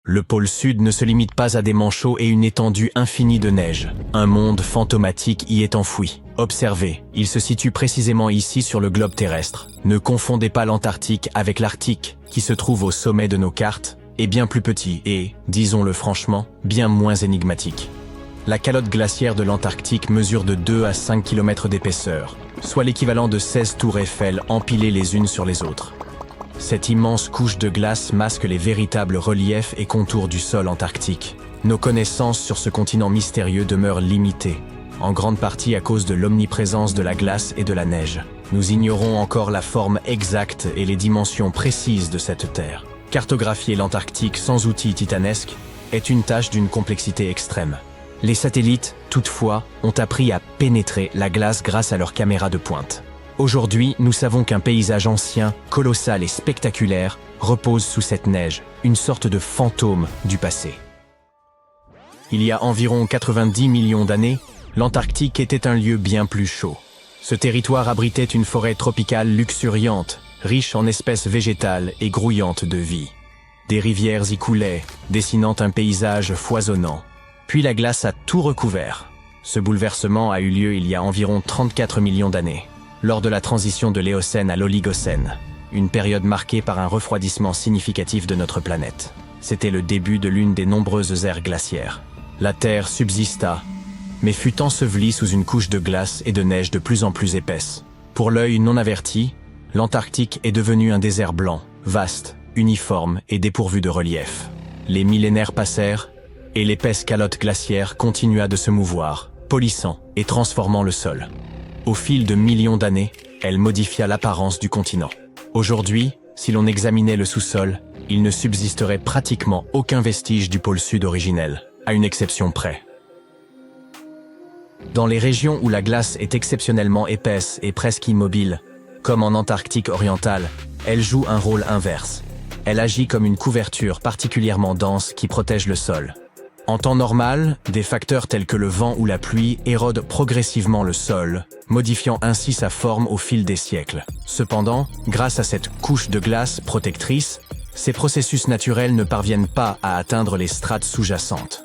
Le pôle sud ne se limite pas à des manchots et une étendue infinie de neige. Un monde fantomatique y est enfoui. Observez, il se situe précisément ici sur le globe terrestre. Ne confondez pas l'Antarctique avec l'Arctique, qui se trouve au sommet de nos cartes, est bien plus petit et, disons-le franchement, bien moins énigmatique. La calotte glaciaire de l'Antarctique mesure de 2 à 5 km d'épaisseur, soit l'équivalent de 16 tours Eiffel empilées les unes sur les autres. Cette immense couche de glace masque les véritables reliefs et contours du sol antarctique. Nos connaissances sur ce continent mystérieux demeurent limitées, en grande partie à cause de l'omniprésence de la glace et de la neige. Nous ignorons encore la forme exacte et les dimensions précises de cette terre. Cartographier l'Antarctique sans outils titanesques est une tâche d'une complexité extrême. Les satellites, toutefois, ont appris à pénétrer la glace grâce à leurs caméras de pointe. Aujourd'hui, nous savons qu'un paysage ancien, colossal et spectaculaire repose sous cette neige, une sorte de fantôme du passé. Il y a environ 90 millions d'années, l'Antarctique était un lieu bien plus chaud. Ce territoire abritait une forêt tropicale luxuriante, riche en espèces végétales et grouillante de vie. Des rivières y coulaient, dessinant un paysage foisonnant. Puis la glace a tout recouvert. Ce bouleversement a eu lieu il y a environ 34 millions d'années, lors de la transition de l'Éocène à l'Oligocène, une période marquée par un refroidissement significatif de notre planète. C'était le début de l'une des nombreuses ères glaciaires. La Terre subsista, mais fut ensevelie sous une couche de glace et de neige de plus en plus épaisse. Pour l'œil non averti, l'Antarctique est devenu un désert blanc, vaste, uniforme et dépourvu de relief. Les millénaires passèrent, et l'épaisse calotte glaciaire continua de se mouvoir, polissant et transformant le sol. Au fil de millions d'années, elle modifia l'apparence du continent. Aujourd'hui, si l'on examinait le sous-sol, il ne subsisterait pratiquement aucun vestige du pôle sud originel, à une exception près. Dans les régions où la glace est exceptionnellement épaisse et presque immobile, comme en Antarctique orientale, elle joue un rôle inverse. Elle agit comme une couverture particulièrement dense qui protège le sol. En temps normal, des facteurs tels que le vent ou la pluie érodent progressivement le sol, modifiant ainsi sa forme au fil des siècles. Cependant, grâce à cette couche de glace protectrice, ces processus naturels ne parviennent pas à atteindre les strates sous-jacentes.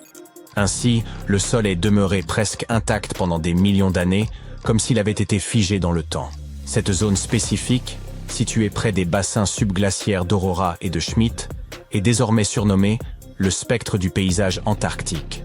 Ainsi, le sol est demeuré presque intact pendant des millions d'années, comme s'il avait été figé dans le temps. Cette zone spécifique, située près des bassins subglaciaires d'Aurora et de Schmidt, est désormais surnommée le spectre du paysage antarctique.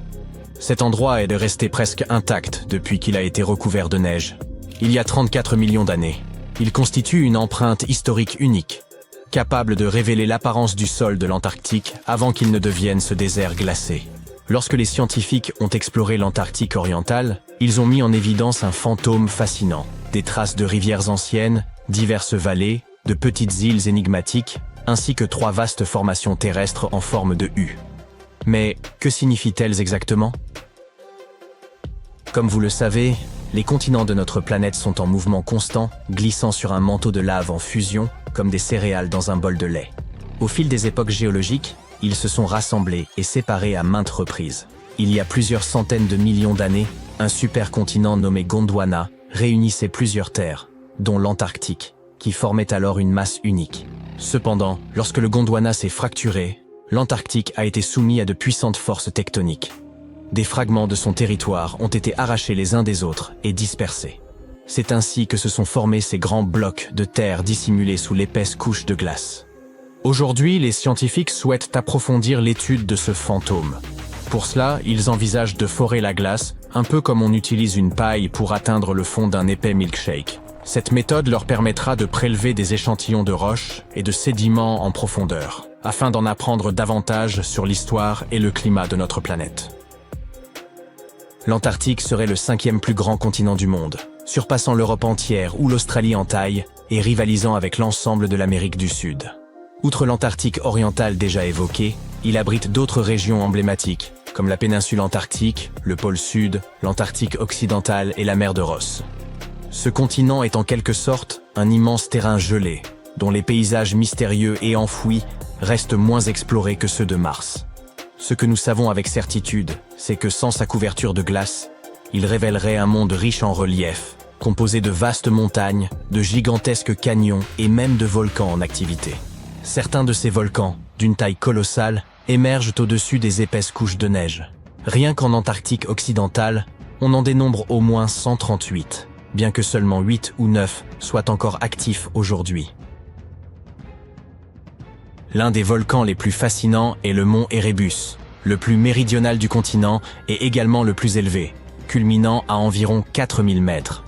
Cet endroit est resté presque intact depuis qu'il a été recouvert de neige. Il y a 34 millions d'années. Il constitue une empreinte historique unique, capable de révéler l'apparence du sol de l'Antarctique avant qu'il ne devienne ce désert glacé. Lorsque les scientifiques ont exploré l'Antarctique orientale, ils ont mis en évidence un fantôme fascinant. Des traces de rivières anciennes, diverses vallées, de petites îles énigmatiques, ainsi que 3 vastes formations terrestres en forme de U. Mais que signifient-elles exactement? Comme vous le savez, les continents de notre planète sont en mouvement constant, glissant sur un manteau de lave en fusion, comme des céréales dans un bol de lait. Au fil des époques géologiques, ils se sont rassemblés et séparés à maintes reprises. Il y a plusieurs centaines de millions d'années, un supercontinent nommé Gondwana réunissait plusieurs terres, dont l'Antarctique, qui formait alors une masse unique. Cependant, lorsque le Gondwana s'est fracturé, l'Antarctique a été soumis à de puissantes forces tectoniques. Des fragments de son territoire ont été arrachés les uns des autres et dispersés. C'est ainsi que se sont formés ces grands blocs de terre dissimulés sous l'épaisse couche de glace. Aujourd'hui, les scientifiques souhaitent approfondir l'étude de ce fantôme. Pour cela, ils envisagent de forer la glace, un peu comme on utilise une paille pour atteindre le fond d'un épais milkshake. Cette méthode leur permettra de prélever des échantillons de roches et de sédiments en profondeur, afin d'en apprendre davantage sur l'histoire et le climat de notre planète. L'Antarctique serait le 5e plus grand continent du monde, surpassant l'Europe entière ou l'Australie en taille et rivalisant avec l'ensemble de l'Amérique du Sud. Outre l'Antarctique orientale déjà évoquée, il abrite d'autres régions emblématiques, comme la péninsule antarctique, le pôle Sud, l'Antarctique occidentale et la mer de Ross. Ce continent est en quelque sorte un immense terrain gelé, dont les paysages mystérieux et enfouis restent moins explorés que ceux de Mars. Ce que nous savons avec certitude, c'est que sans sa couverture de glace, il révélerait un monde riche en relief, composé de vastes montagnes, de gigantesques canyons et même de volcans en activité. Certains de ces volcans, d'une taille colossale, émergent au-dessus des épaisses couches de neige. Rien qu'en Antarctique occidentale, on en dénombre au moins 138, bien que seulement 8 ou 9 soient encore actifs aujourd'hui. L'un des volcans les plus fascinants est le mont Erebus, le plus méridional du continent et également le plus élevé, culminant à environ 4000 mètres.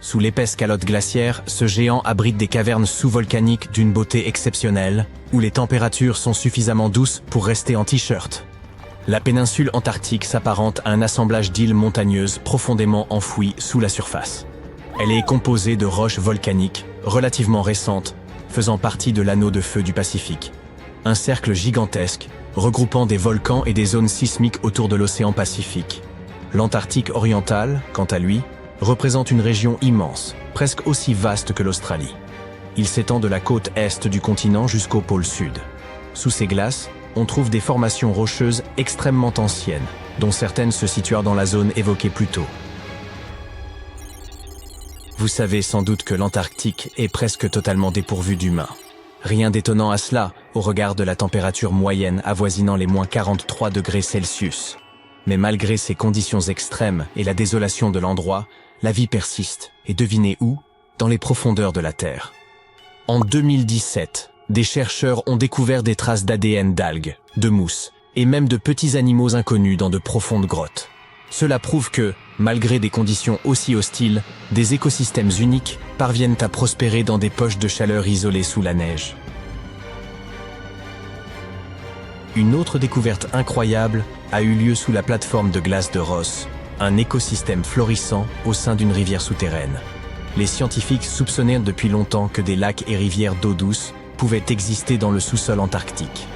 Sous l'épaisse calotte glaciaire, ce géant abrite des cavernes sous-volcaniques d'une beauté exceptionnelle, où les températures sont suffisamment douces pour rester en t-shirt. La péninsule antarctique s'apparente à un assemblage d'îles montagneuses profondément enfouies sous la surface. Elle est composée de roches volcaniques, relativement récentes, faisant partie de l'anneau de feu du Pacifique. Un cercle gigantesque, regroupant des volcans et des zones sismiques autour de l'océan Pacifique. L'Antarctique orientale, quant à lui, représente une région immense, presque aussi vaste que l'Australie. Il s'étend de la côte est du continent jusqu'au pôle sud. Sous ces glaces, on trouve des formations rocheuses extrêmement anciennes, dont certaines se situent dans la zone évoquée plus tôt. Vous savez sans doute que l'Antarctique est presque totalement dépourvue d'humains. Rien d'étonnant à cela, au regard de la température moyenne avoisinant les moins 43 degrés Celsius. Mais malgré ces conditions extrêmes et la désolation de l'endroit, la vie persiste, et devinez où? Dans les profondeurs de la Terre. En 2017, des chercheurs ont découvert des traces d'ADN d'algues, de mousses, et même de petits animaux inconnus dans de profondes grottes. Cela prouve que, malgré des conditions aussi hostiles, des écosystèmes uniques parviennent à prospérer dans des poches de chaleur isolées sous la neige. Une autre découverte incroyable a eu lieu sous la plateforme de glace de Ross, un écosystème florissant au sein d'une rivière souterraine. Les scientifiques soupçonnaient depuis longtemps que des lacs et rivières d'eau douce pouvaient exister dans le sous-sol antarctique.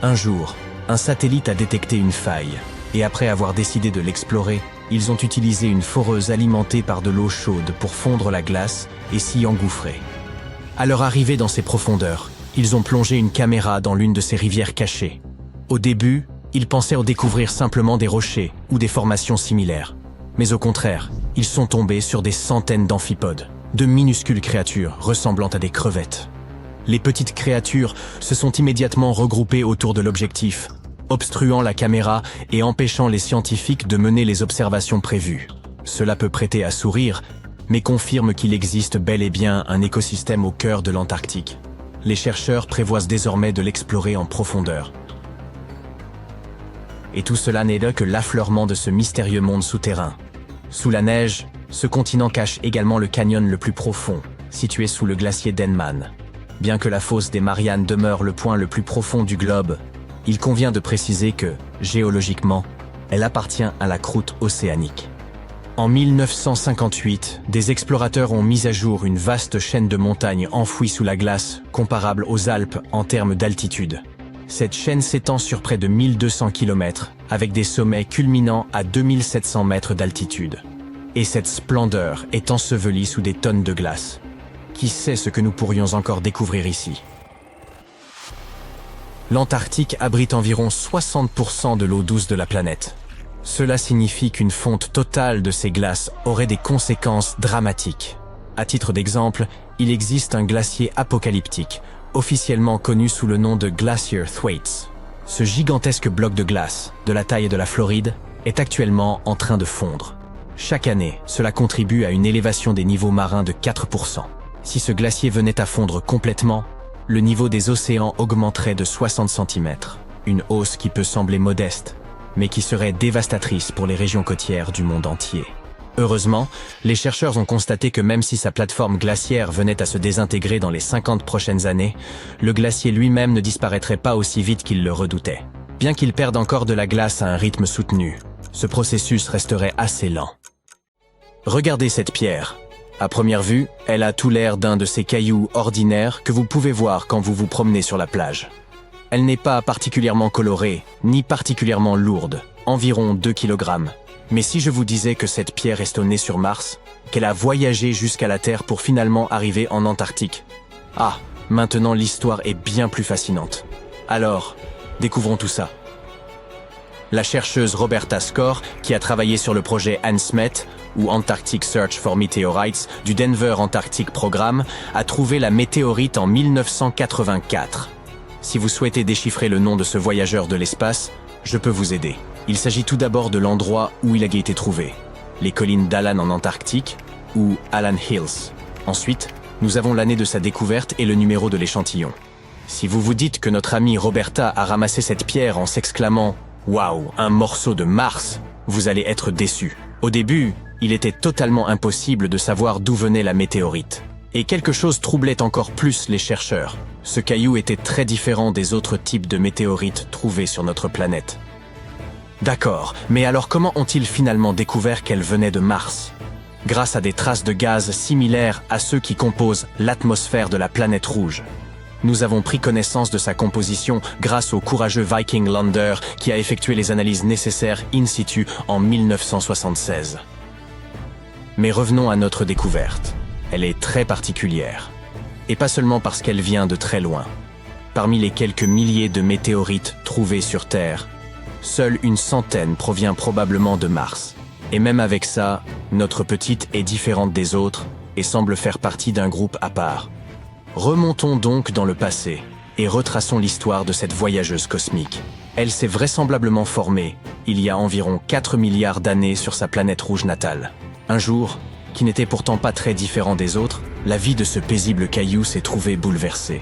Un jour, un satellite a détecté une faille, et après avoir décidé de l'explorer, ils ont utilisé une foreuse alimentée par de l'eau chaude pour fondre la glace et s'y engouffrer. À leur arrivée dans ces profondeurs, ils ont plongé une caméra dans l'une de ces rivières cachées. Au début, ils pensaient découvrir simplement des rochers ou des formations similaires. Mais au contraire, ils sont tombés sur des centaines d'amphipodes, de minuscules créatures ressemblant à des crevettes. Les petites créatures se sont immédiatement regroupées autour de l'objectif, obstruant la caméra et empêchant les scientifiques de mener les observations prévues. Cela peut prêter à sourire, mais confirme qu'il existe bel et bien un écosystème au cœur de l'Antarctique. Les chercheurs prévoient désormais de l'explorer en profondeur. Et tout cela n'est là que l'affleurement de ce mystérieux monde souterrain. Sous la neige, ce continent cache également le canyon le plus profond, situé sous le glacier Denman. Bien que la fosse des Mariannes demeure le point le plus profond du globe, il convient de préciser que, géologiquement, elle appartient à la croûte océanique. En 1958, des explorateurs ont mis à jour une vaste chaîne de montagnes enfouies sous la glace, comparable aux Alpes en termes d'altitude. Cette chaîne s'étend sur près de 1200 km, avec des sommets culminant à 2700 mètres d'altitude. Et cette splendeur est ensevelie sous des tonnes de glace. Qui sait ce que nous pourrions encore découvrir ici? L'Antarctique abrite environ 60% de l'eau douce de la planète. Cela signifie qu'une fonte totale de ces glaces aurait des conséquences dramatiques. À titre d'exemple, il existe un glacier apocalyptique, officiellement connu sous le nom de Glacier Thwaites. Ce gigantesque bloc de glace, de la taille de la Floride, est actuellement en train de fondre. Chaque année, cela contribue à une élévation des niveaux marins de 4%. Si ce glacier venait à fondre complètement, le niveau des océans augmenterait de 60 cm. Une hausse qui peut sembler modeste, mais qui serait dévastatrice pour les régions côtières du monde entier. Heureusement, les chercheurs ont constaté que même si sa plateforme glaciaire venait à se désintégrer dans les 50 prochaines années, le glacier lui-même ne disparaîtrait pas aussi vite qu'il le redoutait. Bien qu'il perde encore de la glace à un rythme soutenu, ce processus resterait assez lent. Regardez cette pierre. À première vue, elle a tout l'air d'un de ces cailloux ordinaires que vous pouvez voir quand vous vous promenez sur la plage. Elle n'est pas particulièrement colorée, ni particulièrement lourde, environ 2 kg. Mais si je vous disais que cette pierre est née sur Mars, qu'elle a voyagé jusqu'à la Terre pour finalement arriver en Antarctique. Ah, maintenant l'histoire est bien plus fascinante. Alors, découvrons tout ça. La chercheuse Roberta Skor, qui a travaillé sur le projet ANSMET, ou Antarctic Search for Meteorites, du Denver Antarctic Programme, a trouvé la météorite en 1984. Si vous souhaitez déchiffrer le nom de ce voyageur de l'espace, je peux vous aider. Il s'agit tout d'abord de l'endroit où il a été trouvé, les collines d'Alan en Antarctique, ou Alan Hills. Ensuite, nous avons l'année de sa découverte et le numéro de l'échantillon. Si vous vous dites que notre amie Roberta a ramassé cette pierre en s'exclamant « Waouh, un morceau de Mars !», vous allez être déçus. Au début, il était totalement impossible de savoir d'où venait la météorite. Et quelque chose troublait encore plus les chercheurs. Ce caillou était très différent des autres types de météorites trouvés sur notre planète. D'accord, mais alors comment ont-ils finalement découvert qu'elle venait de Mars? Grâce à des traces de gaz similaires à ceux qui composent l'atmosphère de la planète rouge. Nous avons pris connaissance de sa composition grâce au courageux Viking Lander qui a effectué les analyses nécessaires in situ en 1976. Mais revenons à notre découverte. Elle est très particulière. Et pas seulement parce qu'elle vient de très loin. Parmi les quelques milliers de météorites trouvées sur Terre, seule une centaine provient probablement de Mars. Et même avec ça, notre petite est différente des autres et semble faire partie d'un groupe à part. Remontons donc dans le passé et retraçons l'histoire de cette voyageuse cosmique. Elle s'est vraisemblablement formée il y a environ 4 milliards d'années sur sa planète rouge natale. Un jour, qui n'était pourtant pas très différent des autres, la vie de ce paisible caillou s'est trouvée bouleversée.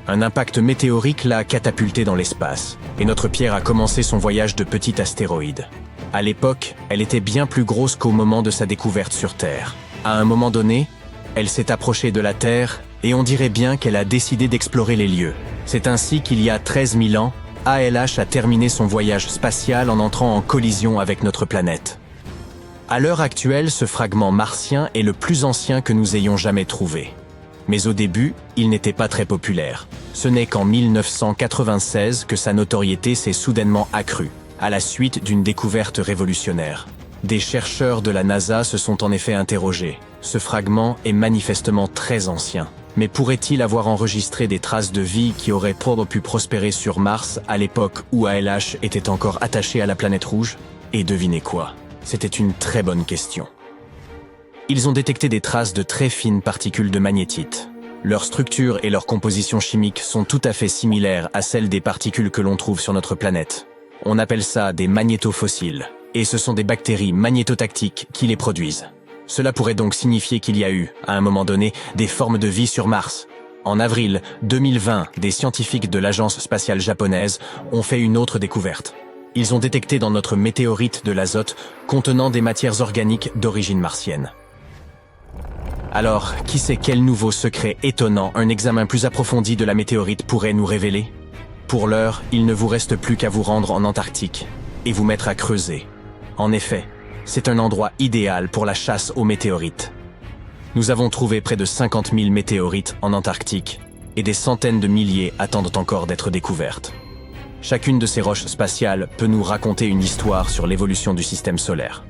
Un impact météorique l'a catapulté dans l'espace, et notre pierre a commencé son voyage de petit astéroïde. À l'époque, elle était bien plus grosse qu'au moment de sa découverte sur Terre. À un moment donné, elle s'est approchée de la Terre, et on dirait bien qu'elle a décidé d'explorer les lieux. C'est ainsi qu'il y a 13 000 ans, ALH a terminé son voyage spatial en entrant en collision avec notre planète. À l'heure actuelle, ce fragment martien est le plus ancien que nous ayons jamais trouvé. Mais au début, il n'était pas très populaire. Ce n'est qu'en 1996 que sa notoriété s'est soudainement accrue, à la suite d'une découverte révolutionnaire. Des chercheurs de la NASA se sont en effet interrogés. Ce fragment est manifestement très ancien. Mais pourrait-il avoir enregistré des traces de vie qui auraient pu prospérer sur Mars à l'époque où ALH était encore attaché à la planète rouge? Et devinez quoi? C'était une très bonne question. Ils ont détecté des traces de très fines particules de magnétite. Leur structure et leur composition chimique sont tout à fait similaires à celles des particules que l'on trouve sur notre planète. On appelle ça des magnétofossiles, et ce sont des bactéries magnétotactiques qui les produisent. Cela pourrait donc signifier qu'il y a eu, à un moment donné, des formes de vie sur Mars. En avril 2020, des scientifiques de l'agence spatiale japonaise ont fait une autre découverte. Ils ont détecté dans notre météorite de l'azote contenant des matières organiques d'origine martienne. Alors, qui sait quel nouveau secret étonnant un examen plus approfondi de la météorite pourrait nous révéler? Pour l'heure, il ne vous reste plus qu'à vous rendre en Antarctique et vous mettre à creuser. En effet, c'est un endroit idéal pour la chasse aux météorites. Nous avons trouvé près de 50 000 météorites en Antarctique et des centaines de milliers attendent encore d'être découvertes. Chacune de ces roches spatiales peut nous raconter une histoire sur l'évolution du système solaire.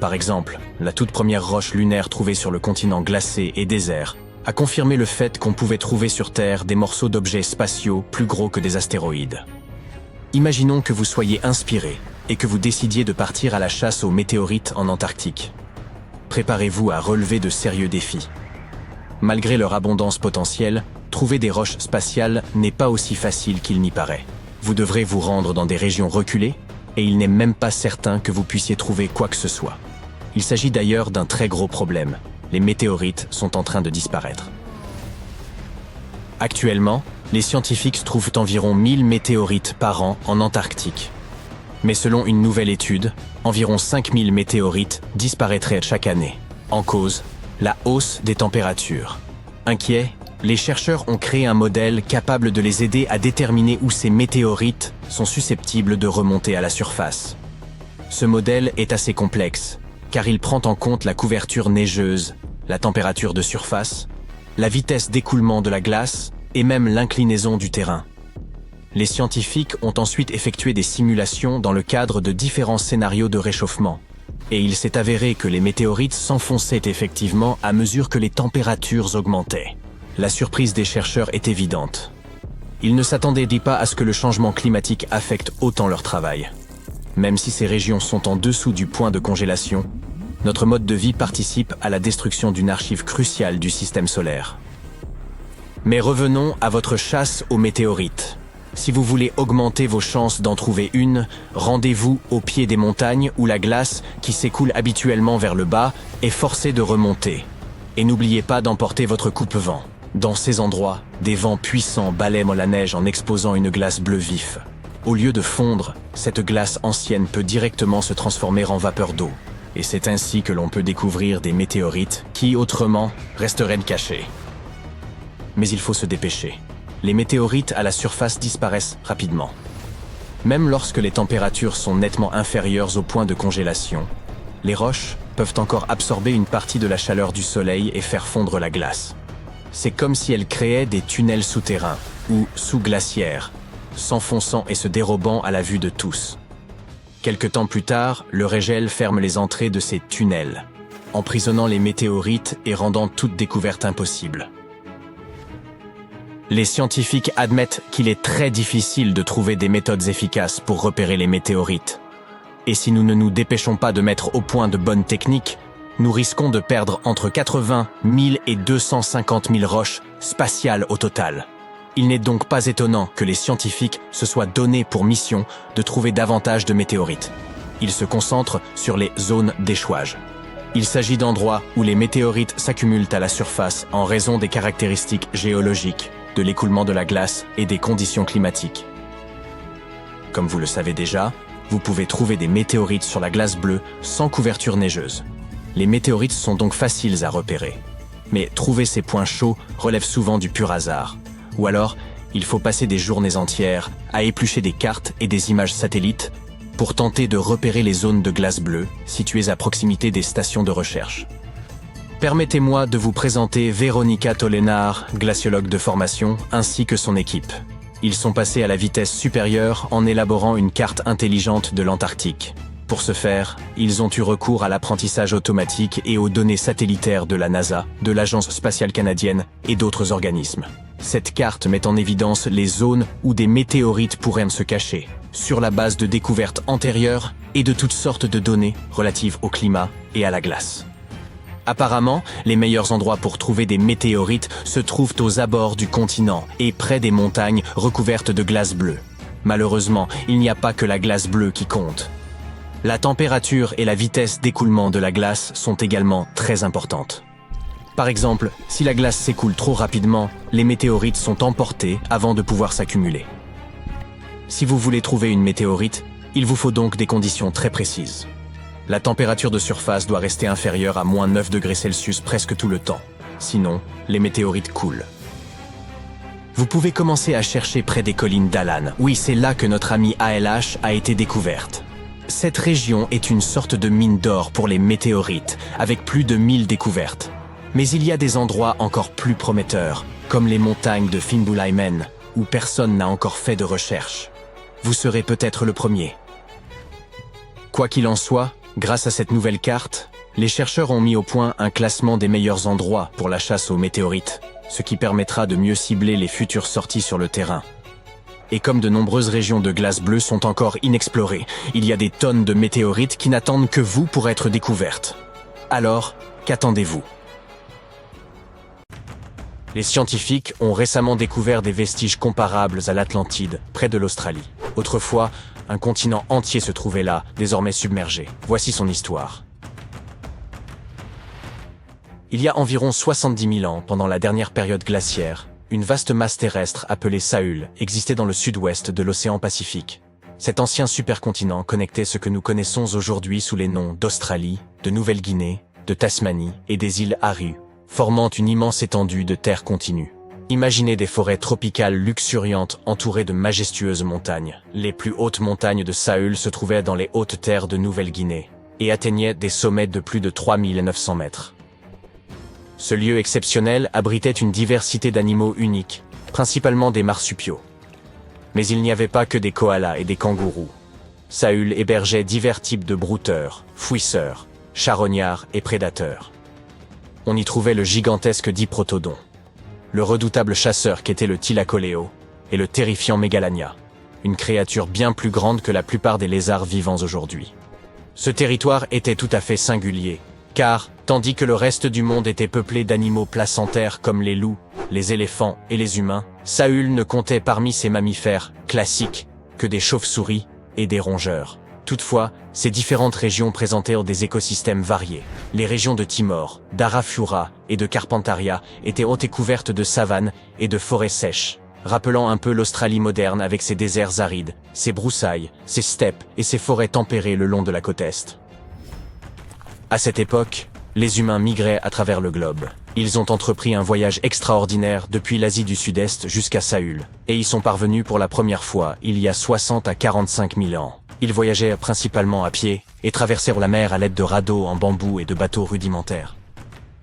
Par exemple, la toute première roche lunaire trouvée sur le continent glacé et désert a confirmé le fait qu'on pouvait trouver sur Terre des morceaux d'objets spatiaux plus gros que des astéroïdes. Imaginons que vous soyez inspiré et que vous décidiez de partir à la chasse aux météorites en Antarctique. Préparez-vous à relever de sérieux défis. Malgré leur abondance potentielle, trouver des roches spatiales n'est pas aussi facile qu'il n'y paraît. Vous devrez vous rendre dans des régions reculées et il n'est même pas certain que vous puissiez trouver quoi que ce soit. Il s'agit d'ailleurs d'un très gros problème. Les météorites sont en train de disparaître. Actuellement, les scientifiques trouvent environ 1000 météorites par an en Antarctique. Mais selon une nouvelle étude, environ 5000 météorites disparaîtraient chaque année. En cause, la hausse des températures. Inquiets, les chercheurs ont créé un modèle capable de les aider à déterminer où ces météorites sont susceptibles de remonter à la surface. Ce modèle est assez complexe, car il prend en compte la couverture neigeuse, la température de surface, la vitesse d'écoulement de la glace et même l'inclinaison du terrain. Les scientifiques ont ensuite effectué des simulations dans le cadre de différents scénarios de réchauffement. Et il s'est avéré que les météorites s'enfonçaient effectivement à mesure que les températures augmentaient. La surprise des chercheurs est évidente. Ils ne s'attendaient pas à ce que le changement climatique affecte autant leur travail. Même si ces régions sont en dessous du point de congélation, notre mode de vie participe à la destruction d'une archive cruciale du système solaire. Mais revenons à votre chasse aux météorites. Si vous voulez augmenter vos chances d'en trouver une, rendez-vous au pied des montagnes où la glace, qui s'écoule habituellement vers le bas, est forcée de remonter. Et n'oubliez pas d'emporter votre coupe-vent. Dans ces endroits, des vents puissants balaient la neige en exposant une glace bleu vif. Au lieu de fondre, cette glace ancienne peut directement se transformer en vapeur d'eau. Et c'est ainsi que l'on peut découvrir des météorites qui, autrement, resteraient cachés. Mais il faut se dépêcher. Les météorites à la surface disparaissent rapidement. Même lorsque les températures sont nettement inférieures au point de congélation, les roches peuvent encore absorber une partie de la chaleur du soleil et faire fondre la glace. C'est comme si elles créaient des tunnels souterrains, ou sous-glaciaires, s'enfonçant et se dérobant à la vue de tous. Quelque temps plus tard, le régel ferme les entrées de ces tunnels, emprisonnant les météorites et rendant toute découverte impossible. Les scientifiques admettent qu'il est très difficile de trouver des méthodes efficaces pour repérer les météorites. Et si nous ne nous dépêchons pas de mettre au point de bonnes techniques, nous risquons de perdre entre 80 000 et 250 000 roches spatiales au total. Il n'est donc pas étonnant que les scientifiques se soient donnés pour mission de trouver davantage de météorites. Ils se concentrent sur les zones d'échouage. Il s'agit d'endroits où les météorites s'accumulent à la surface en raison des caractéristiques géologiques, de l'écoulement de la glace et des conditions climatiques. Comme vous le savez déjà, vous pouvez trouver des météorites sur la glace bleue sans couverture neigeuse. Les météorites sont donc faciles à repérer. Mais trouver ces points chauds relève souvent du pur hasard. Ou alors, il faut passer des journées entières à éplucher des cartes et des images satellites pour tenter de repérer les zones de glace bleue situées à proximité des stations de recherche. Permettez-moi de vous présenter Veronica Tolenar, glaciologue de formation, ainsi que son équipe. Ils sont passés à la vitesse supérieure en élaborant une carte intelligente de l'Antarctique. Pour ce faire, ils ont eu recours à l'apprentissage automatique et aux données satellitaires de la NASA, de l'Agence spatiale canadienne et d'autres organismes. Cette carte met en évidence les zones où des météorites pourraient se cacher, sur la base de découvertes antérieures et de toutes sortes de données relatives au climat et à la glace. Apparemment, les meilleurs endroits pour trouver des météorites se trouvent aux abords du continent et près des montagnes recouvertes de glace bleue. Malheureusement, il n'y a pas que la glace bleue qui compte. La température et la vitesse d'écoulement de la glace sont également très importantes. Par exemple, si la glace s'écoule trop rapidement, les météorites sont emportées avant de pouvoir s'accumuler. Si vous voulez trouver une météorite, il vous faut donc des conditions très précises. La température de surface doit rester inférieure à moins 9 degrés Celsius presque tout le temps. Sinon, les météorites coulent. Vous pouvez commencer à chercher près des collines d'Alan. Oui, c'est là que notre amie ALH a été découverte. Cette région est une sorte de mine d'or pour les météorites, avec plus de 1000 découvertes. Mais il y a des endroits encore plus prometteurs, comme les montagnes de Fimbulaimen, où personne n'a encore fait de recherche. Vous serez peut-être le premier. Quoi qu'il en soit, grâce à cette nouvelle carte, les chercheurs ont mis au point un classement des meilleurs endroits pour la chasse aux météorites, ce qui permettra de mieux cibler les futures sorties sur le terrain. Et comme de nombreuses régions de glace bleue sont encore inexplorées, il y a des tonnes de météorites qui n'attendent que vous pour être découvertes. Alors, qu'attendez-vous ? Les scientifiques ont récemment découvert des vestiges comparables à l'Atlantide, près de l'Australie. Autrefois, un continent entier se trouvait là, désormais submergé. Voici son histoire. Il y a environ 70 000 ans, pendant la dernière période glaciaire, une vaste masse terrestre appelée Saül existait dans le sud-ouest de l'océan Pacifique. Cet ancien supercontinent connectait ce que nous connaissons aujourd'hui sous les noms d'Australie, de Nouvelle-Guinée, de Tasmanie et des îles Aru, formant une immense étendue de terre continue. Imaginez des forêts tropicales luxuriantes entourées de majestueuses montagnes. Les plus hautes montagnes de Saül se trouvaient dans les hautes terres de Nouvelle-Guinée et atteignaient des sommets de plus de 3900 mètres. Ce lieu exceptionnel abritait une diversité d'animaux uniques, principalement des marsupiaux. Mais il n'y avait pas que des koalas et des kangourous. Saül hébergeait divers types de brouteurs, fouisseurs, charognards et prédateurs. On y trouvait le gigantesque diprotodon, le redoutable chasseur qu'était le Thylacoleo et le terrifiant Mégalania, une créature bien plus grande que la plupart des lézards vivants aujourd'hui. Ce territoire était tout à fait singulier, car, tandis que le reste du monde était peuplé d'animaux placentaires comme les loups, les éléphants et les humains, Saül ne comptait parmi ses mammifères classiques que des chauves-souris et des rongeurs. Toutefois, ces différentes régions présentaient des écosystèmes variés. Les régions de Timor, d'Arafura et de Carpentaria étaient hautes et couvertes de savanes et de forêts sèches, rappelant un peu l'Australie moderne avec ses déserts arides, ses broussailles, ses steppes et ses forêts tempérées le long de la côte est. À cette époque, les humains migraient à travers le globe. Ils ont entrepris un voyage extraordinaire depuis l'Asie du Sud-Est jusqu'à Saül, et y sont parvenus pour la première fois il y a 60 à 45 000 ans. Ils voyageaient principalement à pied et traversèrent la mer à l'aide de radeaux en bambou et de bateaux rudimentaires.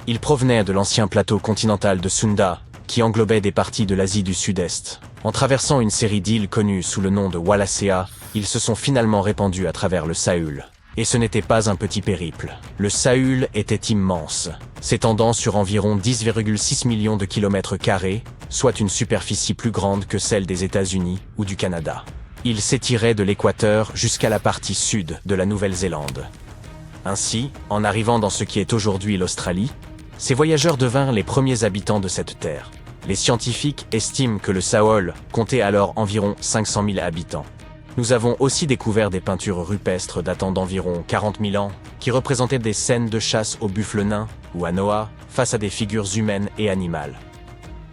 Ils provenaient de l'ancien plateau continental de Sunda, qui englobait des parties de l'Asie du Sud-Est. En traversant une série d'îles connues sous le nom de Wallacea, ils se sont finalement répandus à travers le Saül. Et ce n'était pas un petit périple. Le Saül était immense, s'étendant sur environ 10,6 millions de kilomètres carrés, soit une superficie plus grande que celle des États-Unis ou du Canada. Il s'étirait de l'équateur jusqu'à la partie sud de la Nouvelle-Zélande. Ainsi, en arrivant dans ce qui est aujourd'hui l'Australie, ces voyageurs devinrent les premiers habitants de cette terre. Les scientifiques estiment que le Saül comptait alors environ 500 000 habitants. Nous avons aussi découvert des peintures rupestres datant d'environ 40 000 ans, qui représentaient des scènes de chasse au buffle nain ou à Noah face à des figures humaines et animales.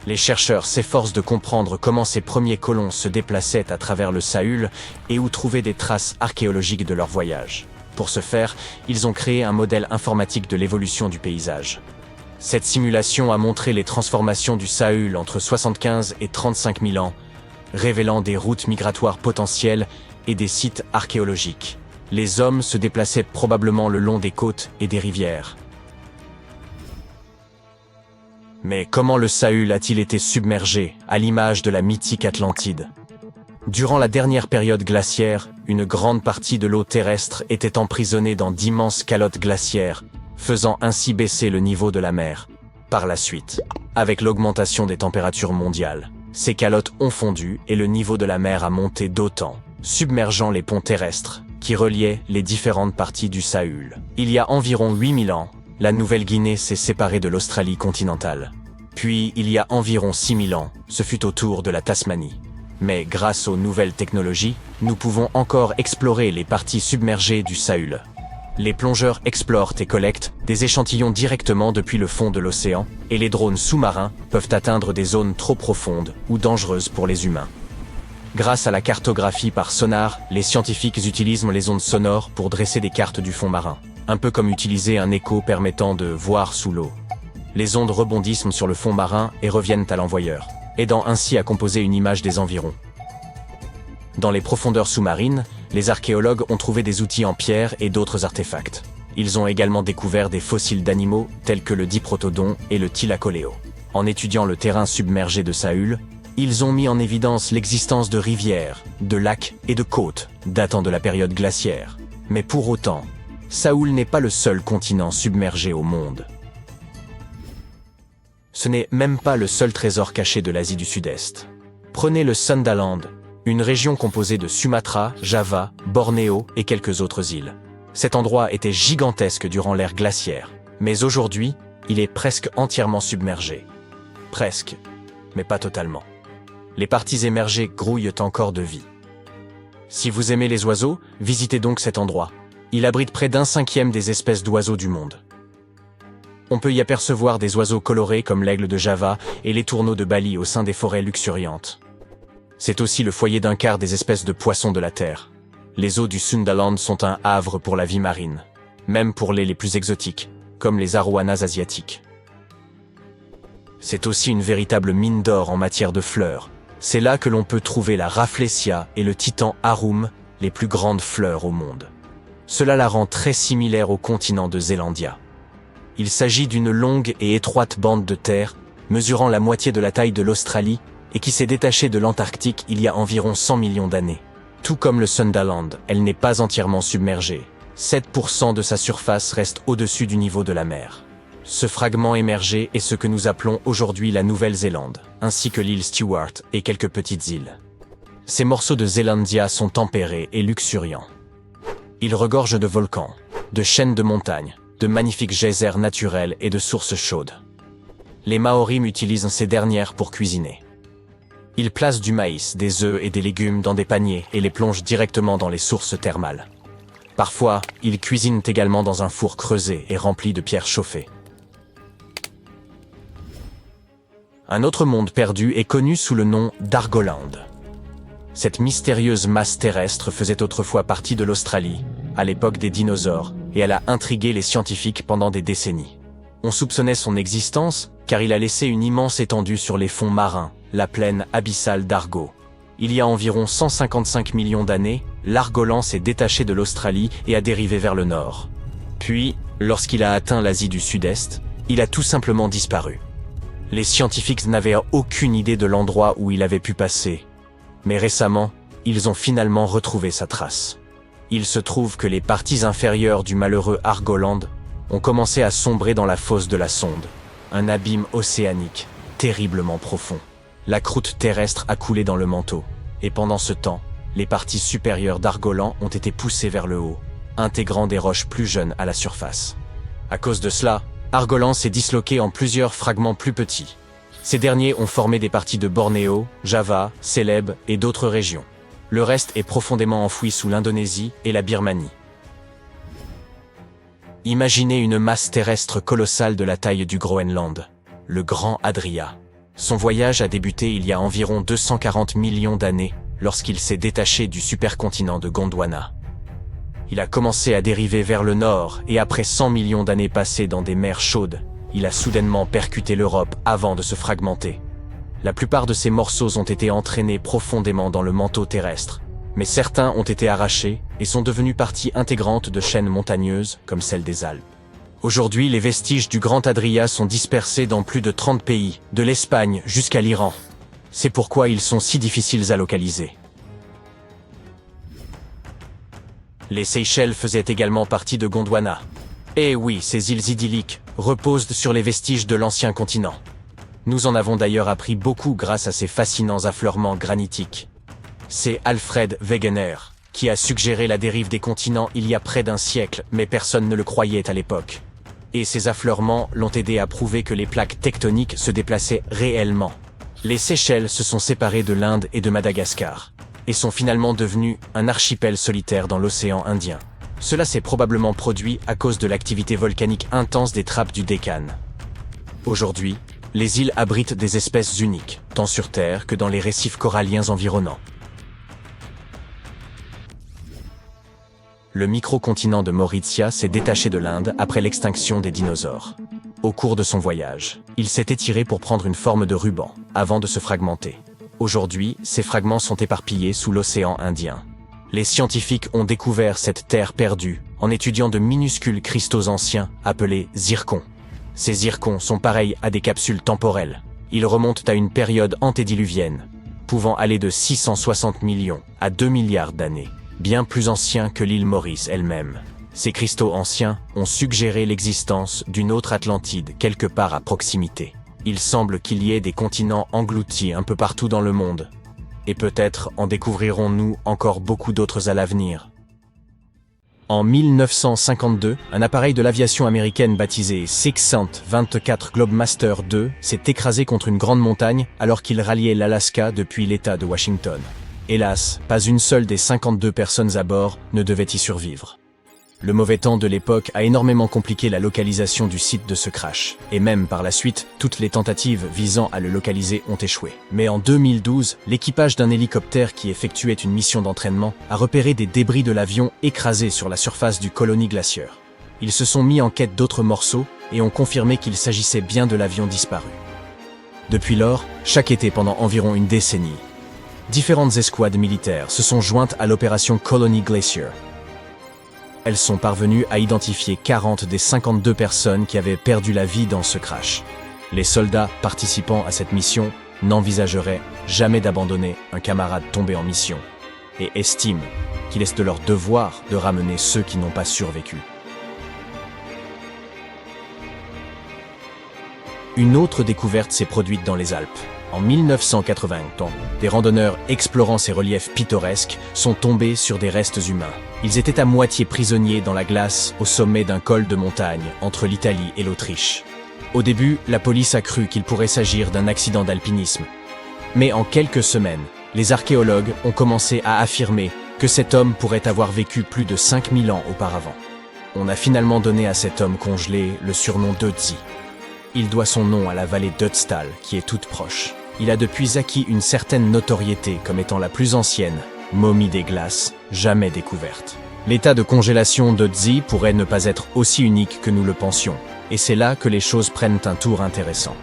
Les chercheurs s'efforcent de comprendre comment ces premiers colons se déplaçaient à travers le Saül et où trouver des traces archéologiques de leur voyage. Pour ce faire, ils ont créé un modèle informatique de l'évolution du paysage. Cette simulation a montré les transformations du Saül entre 75 et 35 000 ans, révélant des routes migratoires potentielles et des sites archéologiques. Les hommes se déplaçaient probablement le long des côtes et des rivières. Mais comment le Saül a-t-il été submergé, à l'image de la mythique Atlantide? Durant la dernière période glaciaire, une grande partie de l'eau terrestre était emprisonnée dans d'immenses calottes glaciaires, faisant ainsi baisser le niveau de la mer. Par la suite, avec l'augmentation des températures mondiales, ces calottes ont fondu et le niveau de la mer a monté d'autant, submergeant les ponts terrestres qui reliaient les différentes parties du Saül. Il y a environ 8000 ans, la Nouvelle-Guinée s'est séparée de l'Australie continentale. Puis, il y a environ 6000 ans, ce fut au tour de la Tasmanie. Mais grâce aux nouvelles technologies, nous pouvons encore explorer les parties submergées du Saül. Les plongeurs explorent et collectent des échantillons directement depuis le fond de l'océan, et les drones sous-marins peuvent atteindre des zones trop profondes ou dangereuses pour les humains. Grâce à la cartographie par sonar, les scientifiques utilisent les ondes sonores pour dresser des cartes du fond marin, un peu comme utiliser un écho permettant de voir sous l'eau. Les ondes rebondissent sur le fond marin et reviennent à l'envoyeur, aidant ainsi à composer une image des environs. Dans les profondeurs sous-marines, les archéologues ont trouvé des outils en pierre et d'autres artefacts. Ils ont également découvert des fossiles d'animaux tels que le diprotodon et le thylacoléo. En étudiant le terrain submergé de Saül, ils ont mis en évidence l'existence de rivières, de lacs et de côtes datant de la période glaciaire. Mais pour autant, Saül n'est pas le seul continent submergé au monde. Ce n'est même pas le seul trésor caché de l'Asie du Sud-Est. Prenez le Sundaland, une région composée de Sumatra, Java, Bornéo et quelques autres îles. Cet endroit était gigantesque durant l'ère glaciaire, mais aujourd'hui, il est presque entièrement submergé. Presque, mais pas totalement. Les parties émergées grouillent encore de vie. Si vous aimez les oiseaux, visitez donc cet endroit. Il abrite près d'un cinquième des espèces d'oiseaux du monde. On peut y apercevoir des oiseaux colorés comme l'aigle de Java et les tourneaux de Bali au sein des forêts luxuriantes. C'est aussi le foyer d'un quart des espèces de poissons de la Terre. Les eaux du Sundaland sont un havre pour la vie marine, même pour les plus exotiques, comme les arowanas asiatiques. C'est aussi une véritable mine d'or en matière de fleurs. C'est là que l'on peut trouver la Rafflesia et le titan Arum, les plus grandes fleurs au monde. Cela la rend très similaire au continent de Zélandia. Il s'agit d'une longue et étroite bande de terre, mesurant la moitié de la taille de l'Australie, et qui s'est détachée de l'Antarctique il y a environ 100 millions d'années. Tout comme le Sundaland, elle n'est pas entièrement submergée. 7% de sa surface reste au-dessus du niveau de la mer. Ce fragment émergé est ce que nous appelons aujourd'hui la Nouvelle-Zélande, ainsi que l'île Stewart et quelques petites îles. Ces morceaux de Zélandia sont tempérés et luxuriants. Ils regorgent de volcans, de chaînes de montagnes, de magnifiques geysers naturels et de sources chaudes. Les Maoris utilisent ces dernières pour cuisiner. Ils placent du maïs, des œufs et des légumes dans des paniers et les plongent directement dans les sources thermales. Parfois, ils cuisinent également dans un four creusé et rempli de pierres chauffées. Un autre monde perdu est connu sous le nom d'Argoland. Cette mystérieuse masse terrestre faisait autrefois partie de l'Australie, à l'époque des dinosaures, et elle a intrigué les scientifiques pendant des décennies. On soupçonnait son existence car il a laissé une immense étendue sur les fonds marins, la plaine abyssale d'Argo. Il y a environ 155 millions d'années, l'Argoland s'est détaché de l'Australie et a dérivé vers le nord. Puis, lorsqu'il a atteint l'Asie du Sud-Est, il a tout simplement disparu. Les scientifiques n'avaient aucune idée de l'endroit où il avait pu passer. Mais récemment, ils ont finalement retrouvé sa trace. Il se trouve que les parties inférieures du malheureux Argoland ont commencé à sombrer dans la fosse de la sonde, un abîme océanique terriblement profond. La croûte terrestre a coulé dans le manteau, et pendant ce temps, les parties supérieures d'Argoland ont été poussées vers le haut, intégrant des roches plus jeunes à la surface. À cause de cela, Argoland s'est disloqué en plusieurs fragments plus petits. Ces derniers ont formé des parties de Bornéo, Java, Célèbes et d'autres régions. Le reste est profondément enfoui sous l'Indonésie et la Birmanie. Imaginez une masse terrestre colossale de la taille du Groenland, le Grand Adria. Son voyage a débuté il y a environ 240 millions d'années lorsqu'il s'est détaché du supercontinent de Gondwana. Il a commencé à dériver vers le nord et après 100 millions d'années passées dans des mers chaudes, il a soudainement percuté l'Europe avant de se fragmenter. La plupart de ces morceaux ont été entraînés profondément dans le manteau terrestre, mais certains ont été arrachés et sont devenus partie intégrante de chaînes montagneuses comme celle des Alpes. Aujourd'hui, les vestiges du Grand Adria sont dispersés dans plus de 30 pays, de l'Espagne jusqu'à l'Iran. C'est pourquoi ils sont si difficiles à localiser. Les Seychelles faisaient également partie de Gondwana. Et oui, ces îles idylliques reposent sur les vestiges de l'ancien continent. Nous en avons d'ailleurs appris beaucoup grâce à ces fascinants affleurements granitiques. C'est Alfred Wegener qui a suggéré la dérive des continents il y a près d'un siècle, mais personne ne le croyait à l'époque. Et ces affleurements l'ont aidé à prouver que les plaques tectoniques se déplaçaient réellement. Les Seychelles se sont séparées de l'Inde et de Madagascar, et sont finalement devenues un archipel solitaire dans l'océan Indien. Cela s'est probablement produit à cause de l'activité volcanique intense des trappes du Deccan. Aujourd'hui, les îles abritent des espèces uniques, tant sur Terre que dans les récifs coralliens environnants. Le microcontinent de Mauritia s'est détaché de l'Inde après l'extinction des dinosaures. Au cours de son voyage, il s'est étiré pour prendre une forme de ruban, avant de se fragmenter. Aujourd'hui, ces fragments sont éparpillés sous l'océan Indien. Les scientifiques ont découvert cette terre perdue en étudiant de minuscules cristaux anciens appelés zircons. Ces zircons sont pareils à des capsules temporelles. Ils remontent à une période antédiluvienne, pouvant aller de 660 millions à 2 milliards d'années, bien plus anciens que l'île Maurice elle-même. Ces cristaux anciens ont suggéré l'existence d'une autre Atlantide quelque part à proximité. Il semble qu'il y ait des continents engloutis un peu partout dans le monde. Et peut-être en découvrirons-nous encore beaucoup d'autres à l'avenir. En 1952, un appareil de l'aviation américaine baptisé 624 Globemaster II s'est écrasé contre une grande montagne alors qu'il ralliait l'Alaska depuis l'État de Washington. Hélas, pas une seule des 52 personnes à bord ne devait y survivre. Le mauvais temps de l'époque a énormément compliqué la localisation du site de ce crash, et même par la suite, toutes les tentatives visant à le localiser ont échoué. Mais en 2012, l'équipage d'un hélicoptère qui effectuait une mission d'entraînement a repéré des débris de l'avion écrasés sur la surface du Colony Glacier. Ils se sont mis en quête d'autres morceaux et ont confirmé qu'il s'agissait bien de l'avion disparu. Depuis lors, chaque été pendant environ une décennie, différentes escouades militaires se sont jointes à l'opération Colony Glacier. Elles sont parvenues à identifier 40 des 52 personnes qui avaient perdu la vie dans ce crash. Les soldats participant à cette mission n'envisageraient jamais d'abandonner un camarade tombé en mission et estiment qu'il est de leur devoir de ramener ceux qui n'ont pas survécu. Une autre découverte s'est produite dans les Alpes. En 1980, des randonneurs explorant ces reliefs pittoresques sont tombés sur des restes humains. Ils étaient à moitié prisonniers dans la glace au sommet d'un col de montagne entre l'Italie et l'Autriche. Au début, la police a cru qu'il pourrait s'agir d'un accident d'alpinisme. Mais en quelques semaines, les archéologues ont commencé à affirmer que cet homme pourrait avoir vécu plus de 5000 ans auparavant. On a finalement donné à cet homme congelé le surnom d'Ötzi. Il doit son nom à la vallée d'Ötztal, qui est toute proche. Il a depuis acquis une certaine notoriété comme étant la plus ancienne momie des glaces jamais découverte. L'état de congélation d'Ötzi pourrait ne pas être aussi unique que nous le pensions, et c'est là que les choses prennent un tour intéressant.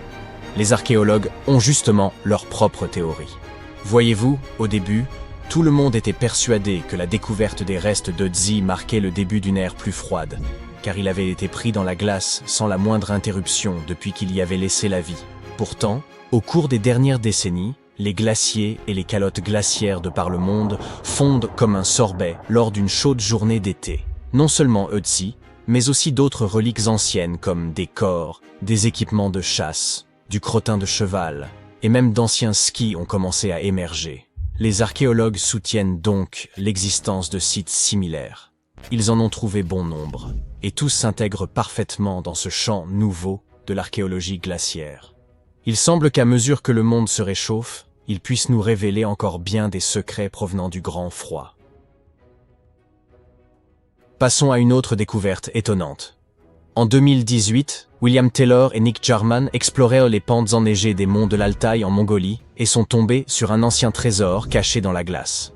Les archéologues ont justement leur propre théorie. Voyez-vous, au début, tout le monde était persuadé que la découverte des restes d'Ötzi marquait le début d'une ère plus froide, car il avait été pris dans la glace sans la moindre interruption depuis qu'il y avait laissé la vie. Pourtant, au cours des dernières décennies, les glaciers et les calottes glaciaires de par le monde fondent comme un sorbet lors d'une chaude journée d'été. Non seulement Ötzi, mais aussi d'autres reliques anciennes comme des corps, des équipements de chasse, du crottin de cheval, et même d'anciens skis ont commencé à émerger. Les archéologues soutiennent donc l'existence de sites similaires. Ils en ont trouvé bon nombre, et tous s'intègrent parfaitement dans ce champ nouveau de l'archéologie glaciaire. Il semble qu'à mesure que le monde se réchauffe, il puisse nous révéler encore bien des secrets provenant du grand froid. Passons à une autre découverte étonnante. En 2018, William Taylor et Nick Jarman explorèrent les pentes enneigées des monts de l'Altaï en Mongolie et sont tombés sur un ancien trésor caché dans la glace.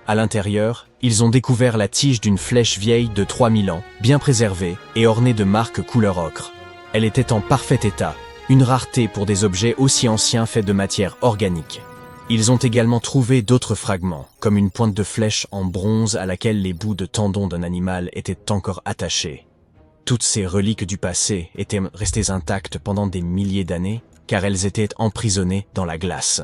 À l'intérieur, ils ont découvert la tige d'une flèche vieille de 3000 ans, bien préservée et ornée de marques couleur ocre. Elle était en parfait état, une rareté pour des objets aussi anciens faits de matière organique. Ils ont également trouvé d'autres fragments, comme une pointe de flèche en bronze à laquelle les bouts de tendons d'un animal étaient encore attachés. Toutes ces reliques du passé étaient restées intactes pendant des milliers d'années, car elles étaient emprisonnées dans la glace.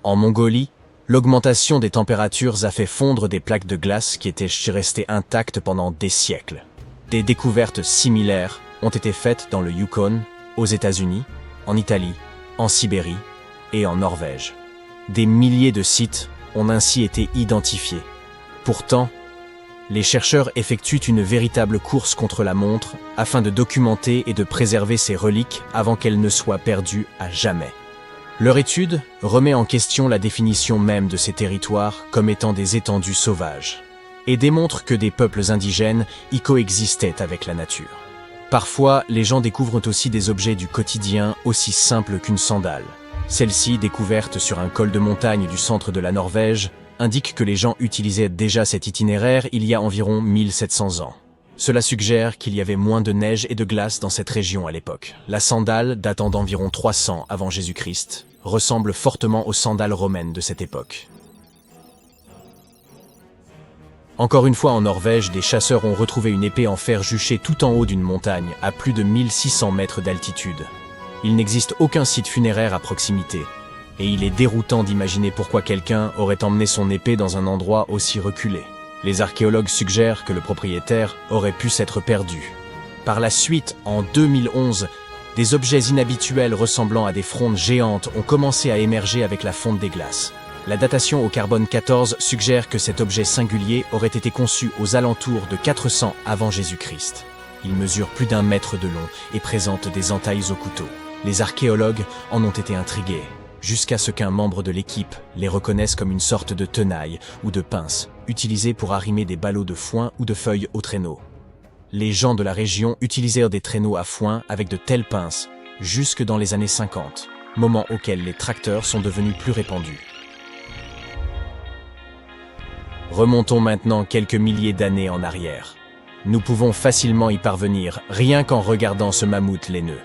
En Mongolie, l'augmentation des températures a fait fondre des plaques de glace qui étaient restées intactes pendant des siècles. Des découvertes similaires ont été faites dans le Yukon, aux États-Unis, en Italie, en Sibérie et en Norvège. Des milliers de sites ont ainsi été identifiés. Pourtant, les chercheurs effectuent une véritable course contre la montre afin de documenter et de préserver ces reliques avant qu'elles ne soient perdues à jamais. Leur étude remet en question la définition même de ces territoires comme étant des étendues sauvages et démontre que des peuples indigènes y coexistaient avec la nature. Parfois, les gens découvrent aussi des objets du quotidien aussi simples qu'une sandale. Celle-ci, découverte sur un col de montagne du centre de la Norvège, indique que les gens utilisaient déjà cet itinéraire il y a environ 1700 ans. Cela suggère qu'il y avait moins de neige et de glace dans cette région à l'époque. La sandale, datant d'environ 300 avant Jésus-Christ, ressemble fortement aux sandales romaines de cette époque. Encore une fois en Norvège, des chasseurs ont retrouvé une épée en fer juchée tout en haut d'une montagne, à plus de 1600 mètres d'altitude. Il n'existe aucun site funéraire à proximité, et il est déroutant d'imaginer pourquoi quelqu'un aurait emmené son épée dans un endroit aussi reculé. Les archéologues suggèrent que le propriétaire aurait pu s'être perdu. Par la suite, en 2011, des objets inhabituels ressemblant à des frondes géantes ont commencé à émerger avec la fonte des glaces. La datation au carbone 14 suggère que cet objet singulier aurait été conçu aux alentours de 400 avant Jésus-Christ. Il mesure plus d'1 mètre de long et présente des entailles au couteau. Les archéologues en ont été intrigués, jusqu'à ce qu'un membre de l'équipe les reconnaisse comme une sorte de tenaille ou de pince, utilisée pour arrimer des ballots de foin ou de feuilles au traîneau. Les gens de la région utilisèrent des traîneaux à foin avec de telles pinces jusque dans les années 50, moment auquel les tracteurs sont devenus plus répandus. Remontons maintenant quelques milliers d'années en arrière. Nous pouvons facilement y parvenir, rien qu'en regardant ce mammouth laineux.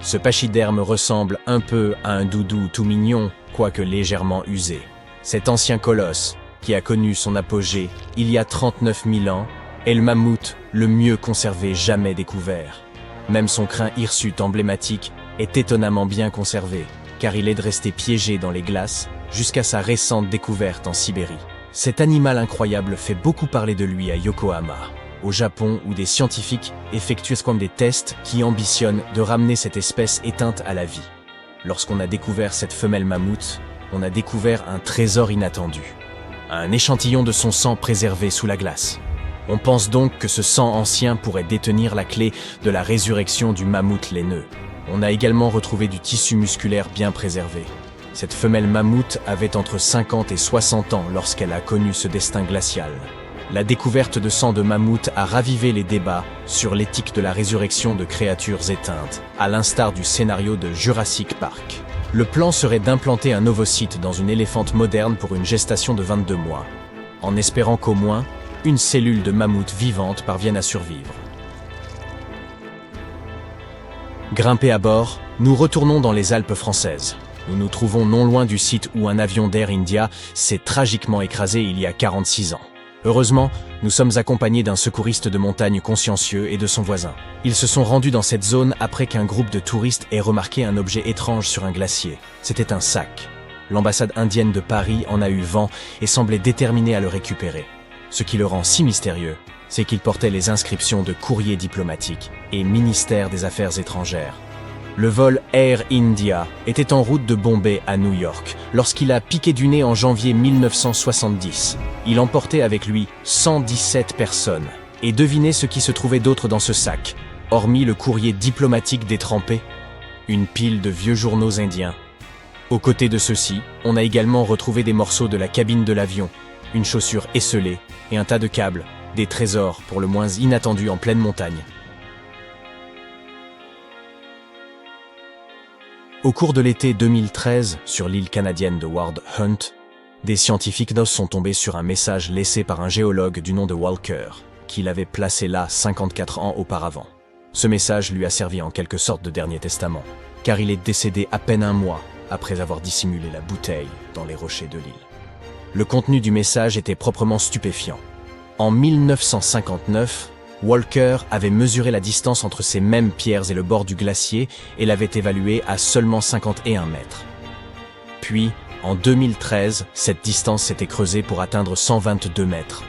Ce pachyderme ressemble un peu à un doudou tout mignon, quoique légèrement usé. Cet ancien colosse, qui a connu son apogée il y a 39 000 ans, est le mammouth le mieux conservé jamais découvert. Même son crin hirsute emblématique est étonnamment bien conservé, car il est resté piégé dans les glaces jusqu'à sa récente découverte en Sibérie. Cet animal incroyable fait beaucoup parler de lui à Yokohama, au Japon, où des scientifiques effectuent des tests qui ambitionnent de ramener cette espèce éteinte à la vie. Lorsqu'on a découvert cette femelle mammouth, on a découvert un trésor inattendu. Un échantillon de son sang préservé sous la glace. On pense donc que ce sang ancien pourrait détenir la clé de la résurrection du mammouth laineux. On a également retrouvé du tissu musculaire bien préservé. Cette femelle mammouth avait entre 50 et 60 ans lorsqu'elle a connu ce destin glacial. La découverte de sang de mammouth a ravivé les débats sur l'éthique de la résurrection de créatures éteintes, à l'instar du scénario de Jurassic Park. Le plan serait d'implanter un ovocyte dans une éléphante moderne pour une gestation de 22 mois, en espérant qu'au moins une cellule de mammouth vivante parvienne à survivre. Grimpés à bord, nous retournons dans les Alpes françaises. Nous nous trouvons non loin du site où un avion d'Air India s'est tragiquement écrasé il y a 46 ans. Heureusement, nous sommes accompagnés d'un secouriste de montagne consciencieux et de son voisin. Ils se sont rendus dans cette zone après qu'un groupe de touristes ait remarqué un objet étrange sur un glacier. C'était un sac. L'ambassade indienne de Paris en a eu vent et semblait déterminée à le récupérer. Ce qui le rend si mystérieux, c'est qu'il portait les inscriptions de courrier diplomatique et ministère des Affaires étrangères. Le vol Air India était en route de Bombay à New York lorsqu'il a piqué du nez en janvier 1970. Il emportait avec lui 117 personnes. Et devinez ce qui se trouvait d'autre dans ce sac, hormis le courrier diplomatique détrempé, une pile de vieux journaux indiens. Aux côtés de ceux-ci, on a également retrouvé des morceaux de la cabine de l'avion, une chaussure esselée et un tas de câbles, des trésors pour le moins inattendus en pleine montagne. Au cours de l'été 2013, sur l'île canadienne de Ward Hunt, des scientifiques sont tombés sur un message laissé par un géologue du nom de Walker, qu'il avait placé là 54 ans auparavant. Ce message lui a servi en quelque sorte de dernier testament, car il est décédé à peine un mois après avoir dissimulé la bouteille dans les rochers de l'île. Le contenu du message était proprement stupéfiant. En 1959, Walker avait mesuré la distance entre ces mêmes pierres et le bord du glacier et l'avait évaluée à seulement 51 mètres. Puis, en 2013, cette distance s'était creusée pour atteindre 122 mètres.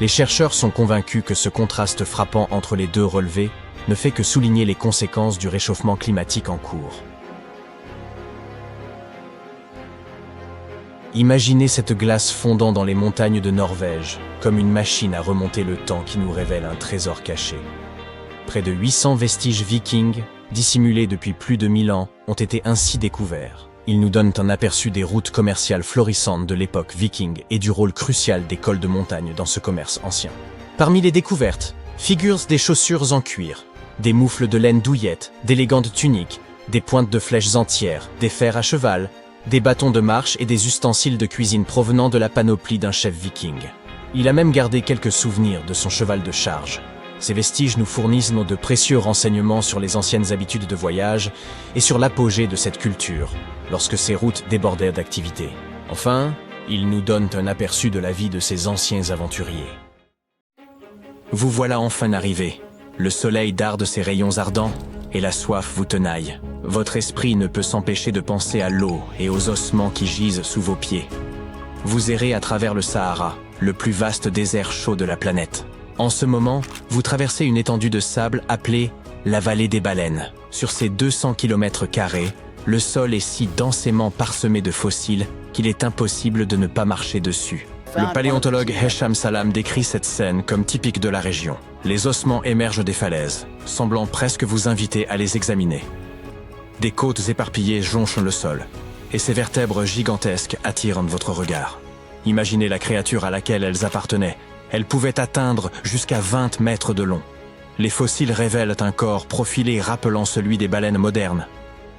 Les chercheurs sont convaincus que ce contraste frappant entre les deux relevés ne fait que souligner les conséquences du réchauffement climatique en cours. Imaginez cette glace fondant dans les montagnes de Norvège, comme une machine à remonter le temps qui nous révèle un trésor caché. Près de 800 vestiges vikings, dissimulés depuis plus de 1000 ans, ont été ainsi découverts. Ils nous donnent un aperçu des routes commerciales florissantes de l'époque viking et du rôle crucial des cols de montagne dans ce commerce ancien. Parmi les découvertes, figurent des chaussures en cuir, des moufles de laine douillette, d'élégantes tuniques, des pointes de flèches entières, des fers à cheval, des bâtons de marche et des ustensiles de cuisine provenant de la panoplie d'un chef viking. Il a même gardé quelques souvenirs de son cheval de charge. Ces vestiges nous fournissent de précieux renseignements sur les anciennes habitudes de voyage et sur l'apogée de cette culture, lorsque ces routes débordaient d'activité. Enfin, ils nous donnent un aperçu de la vie de ces anciens aventuriers. Vous voilà enfin arrivé. Le soleil darde ses rayons ardents et la soif vous tenaille. Votre esprit ne peut s'empêcher de penser à l'eau et aux ossements qui gisent sous vos pieds. Vous errez à travers le Sahara, le plus vaste désert chaud de la planète. En ce moment, vous traversez une étendue de sable appelée la vallée des baleines. Sur ces 200 km², le sol est si densément parsemé de fossiles qu'il est impossible de ne pas marcher dessus. Le paléontologue Hesham Salam décrit cette scène comme typique de la région. Les ossements émergent des falaises, semblant presque vous inviter à les examiner. Des côtes éparpillées jonchent le sol, et ces vertèbres gigantesques attirent votre regard. Imaginez la créature à laquelle elles appartenaient. Elles pouvaient atteindre jusqu'à 20 mètres de long. Les fossiles révèlent un corps profilé rappelant celui des baleines modernes,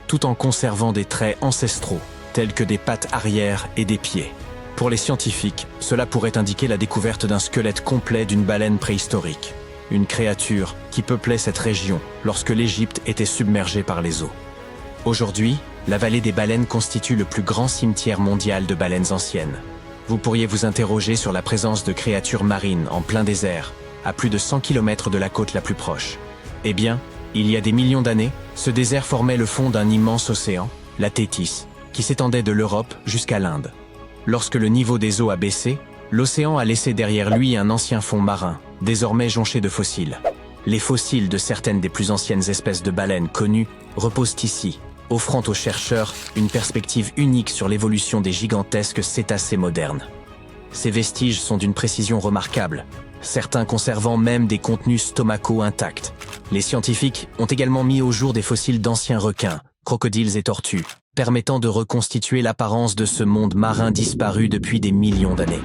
tout en conservant des traits ancestraux, tels que des pattes arrière et des pieds. Pour les scientifiques, cela pourrait indiquer la découverte d'un squelette complet d'une baleine préhistorique, une créature qui peuplait cette région lorsque l'Égypte était submergée par les eaux. Aujourd'hui, la vallée des baleines constitue le plus grand cimetière mondial de baleines anciennes. Vous pourriez vous interroger sur la présence de créatures marines en plein désert, à plus de 100 km de la côte la plus proche. Eh bien, il y a des millions d'années, ce désert formait le fond d'un immense océan, la Thétis, qui s'étendait de l'Europe jusqu'à l'Inde. Lorsque le niveau des eaux a baissé, l'océan a laissé derrière lui un ancien fond marin, désormais jonché de fossiles. Les fossiles de certaines des plus anciennes espèces de baleines connues reposent ici, offrant aux chercheurs une perspective unique sur l'évolution des gigantesques cétacés modernes. Ces vestiges sont d'une précision remarquable, certains conservant même des contenus stomacaux intacts. Les scientifiques ont également mis au jour des fossiles d'anciens requins, crocodiles et tortues, permettant de reconstituer l'apparence de ce monde marin disparu depuis des millions d'années.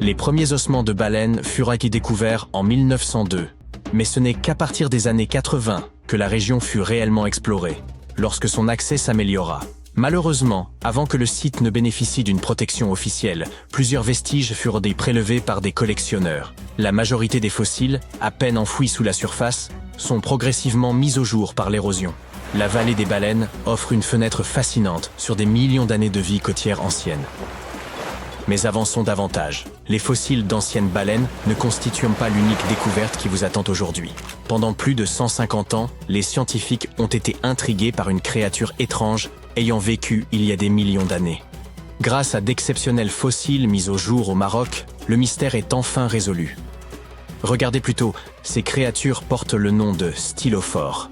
Les premiers ossements de baleines furent découverts en 1902, mais ce n'est qu'à partir des années 80 que la région fut réellement explorée, lorsque son accès s'améliora. Malheureusement, avant que le site ne bénéficie d'une protection officielle, plusieurs vestiges furent prélevés par des collectionneurs. La majorité des fossiles, à peine enfouis sous la surface, sont progressivement mis au jour par l'érosion. La vallée des baleines offre une fenêtre fascinante sur des millions d'années de vie côtière ancienne. Mais avançons davantage. Les fossiles d'anciennes baleines ne constituent pas l'unique découverte qui vous attend aujourd'hui. Pendant plus de 150 ans, les scientifiques ont été intrigués par une créature étrange ayant vécu il y a des millions d'années. Grâce à d'exceptionnels fossiles mis au jour au Maroc, le mystère est enfin résolu. Regardez plutôt, ces créatures portent le nom de stylophores.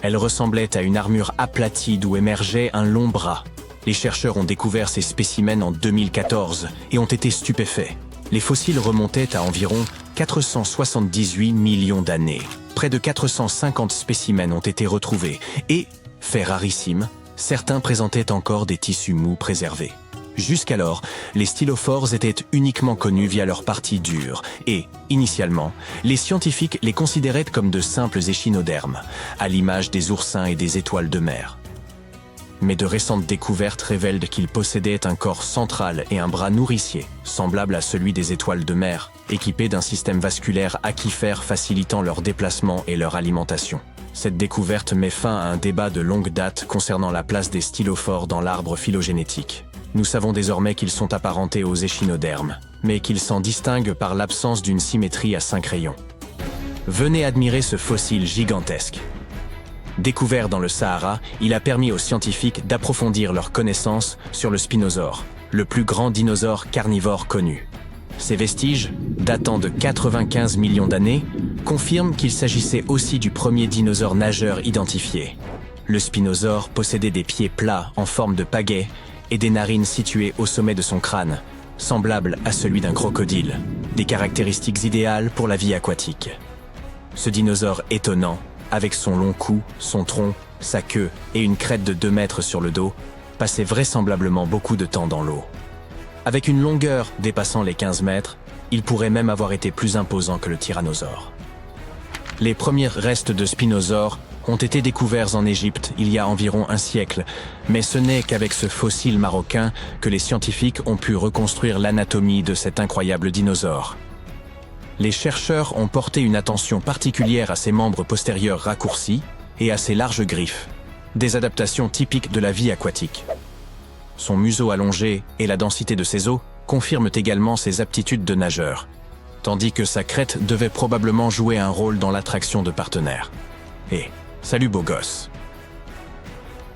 Elles ressemblaient à une armure aplatie d'où émergeait un long bras. Les chercheurs ont découvert ces spécimens en 2014 et ont été stupéfaits. Les fossiles remontaient à environ 478 millions d'années. Près de 450 spécimens ont été retrouvés et, fait rarissime, certains présentaient encore des tissus mous préservés. Jusqu'alors, les stylophores étaient uniquement connus via leur partie dure et, initialement, les scientifiques les considéraient comme de simples échinodermes, à l'image des oursins et des étoiles de mer. Mais de récentes découvertes révèlent qu'ils possédaient un corps central et un bras nourricier, semblable à celui des étoiles de mer, équipés d'un système vasculaire aquifère facilitant leur déplacement et leur alimentation. Cette découverte met fin à un débat de longue date concernant la place des stylophores dans l'arbre phylogénétique. Nous savons désormais qu'ils sont apparentés aux échinodermes, mais qu'ils s'en distinguent par l'absence d'une symétrie à 5 rayons. Venez admirer ce fossile gigantesque. Découvert dans le Sahara, il a permis aux scientifiques d'approfondir leurs connaissances sur le spinosaure, le plus grand dinosaure carnivore connu. Ces vestiges, datant de 95 millions d'années, confirment qu'il s'agissait aussi du premier dinosaure nageur identifié. Le spinosaure possédait des pieds plats en forme de pagaie et des narines situées au sommet de son crâne, semblables à celui d'un crocodile, des caractéristiques idéales pour la vie aquatique. Ce dinosaure étonnant, avec son long cou, son tronc, sa queue et une crête de 2 mètres sur le dos, passait vraisemblablement beaucoup de temps dans l'eau. Avec une longueur dépassant les 15 mètres, il pourrait même avoir été plus imposant que le tyrannosaure. Les premiers restes de spinosaures ont été découverts en Égypte il y a environ un siècle, mais ce n'est qu'avec ce fossile marocain que les scientifiques ont pu reconstruire l'anatomie de cet incroyable dinosaure. Les chercheurs ont porté une attention particulière à ses membres postérieurs raccourcis et à ses larges griffes, des adaptations typiques de la vie aquatique. Son museau allongé et la densité de ses os confirment également ses aptitudes de nageur, tandis que sa crête devait probablement jouer un rôle dans l'attraction de partenaires. Et salut beau gosse!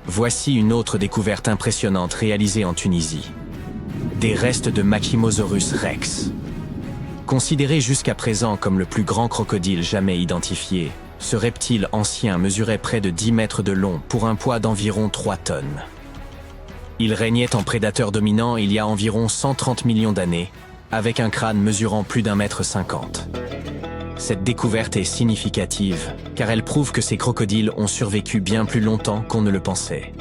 Voici une autre découverte impressionnante réalisée en Tunisie. Des restes de Machimosaurus rex. Considéré jusqu'à présent comme le plus grand crocodile jamais identifié, ce reptile ancien mesurait près de 10 mètres de long pour un poids d'environ 3 tonnes. Il régnait en prédateur dominant il y a environ 130 millions d'années, avec un crâne mesurant plus d'1,50 m. Cette découverte est significative, car elle prouve que ces crocodiles ont survécu bien plus longtemps qu'on ne le pensait.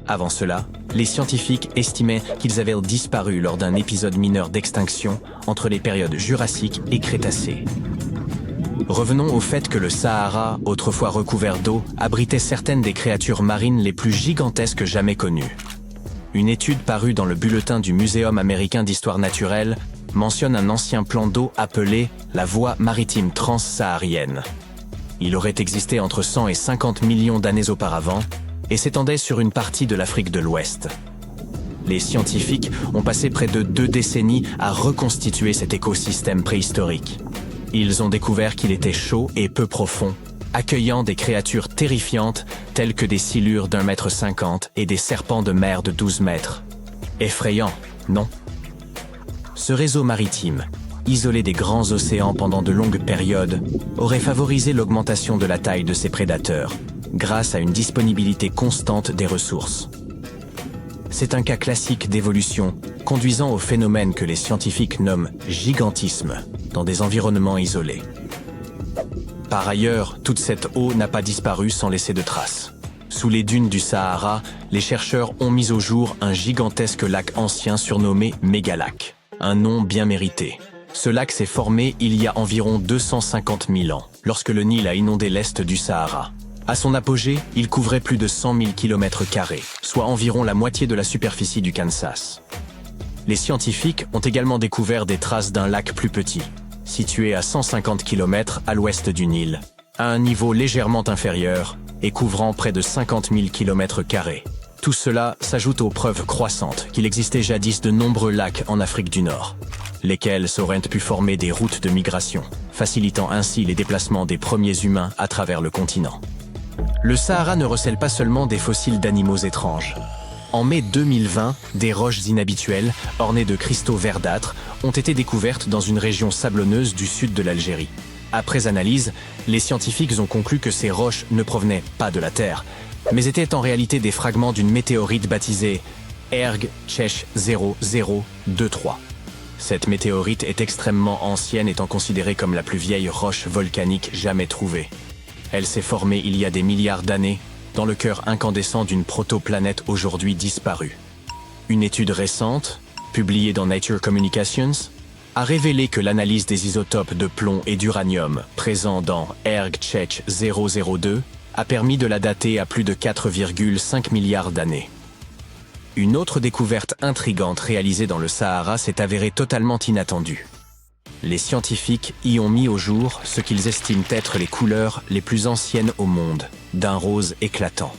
Avant cela, les scientifiques estimaient qu'ils avaient disparu lors d'un épisode mineur d'extinction entre les périodes Jurassique et Crétacé. Revenons au fait que le Sahara, autrefois recouvert d'eau, abritait certaines des créatures marines les plus gigantesques jamais connues. Une étude parue dans le bulletin du Muséum américain d'histoire naturelle mentionne un ancien plan d'eau appelé la voie maritime transsaharienne. Il aurait existé entre 100 et 50 millions d'années auparavant et s'étendait sur une partie de l'Afrique de l'Ouest. Les scientifiques ont passé près de 2 décennies à reconstituer cet écosystème préhistorique. Ils ont découvert qu'il était chaud et peu profond, accueillant des créatures terrifiantes telles que des silures d'1,50 m et des serpents de mer de 12 mètres. Effrayant, non? Ce réseau maritime, isolé des grands océans pendant de longues périodes, aurait favorisé l'augmentation de la taille de ses prédateurs, grâce à une disponibilité constante des ressources. C'est un cas classique d'évolution, conduisant au phénomène que les scientifiques nomment gigantisme, dans des environnements isolés. Par ailleurs, toute cette eau n'a pas disparu sans laisser de traces. Sous les dunes du Sahara, les chercheurs ont mis au jour un gigantesque lac ancien surnommé Mégalac. Un nom bien mérité. Ce lac s'est formé il y a environ 250 000 ans, lorsque le Nil a inondé l'est du Sahara. À son apogée, il couvrait plus de 100 000 km², soit environ la moitié de la superficie du Kansas. Les scientifiques ont également découvert des traces d'un lac plus petit, situé à 150 km à l'ouest du Nil, à un niveau légèrement inférieur et couvrant près de 50 000 km². Tout cela s'ajoute aux preuves croissantes qu'il existait jadis de nombreux lacs en Afrique du Nord, lesquels auraient pu former des routes de migration, facilitant ainsi les déplacements des premiers humains à travers le continent. Le Sahara ne recèle pas seulement des fossiles d'animaux étranges. En mai 2020, des roches inhabituelles, ornées de cristaux verdâtres, ont été découvertes dans une région sablonneuse du sud de l'Algérie. Après analyse, les scientifiques ont conclu que ces roches ne provenaient pas de la Terre, mais étaient en réalité des fragments d'une météorite baptisée Erg Chech 0023. Cette météorite est extrêmement ancienne, étant considérée comme la plus vieille roche volcanique jamais trouvée. Elle s'est formée il y a des milliards d'années, dans le cœur incandescent d'une protoplanète aujourd'hui disparue. Une étude récente, publiée dans Nature Communications, a révélé que l'analyse des isotopes de plomb et d'uranium présents dans Erg Chech 002 a permis de la dater à plus de 4,5 milliards d'années. Une autre découverte intrigante réalisée dans le Sahara s'est avérée totalement inattendue. Les scientifiques y ont mis au jour ce qu'ils estiment être les couleurs les plus anciennes au monde, d'un rose éclatant.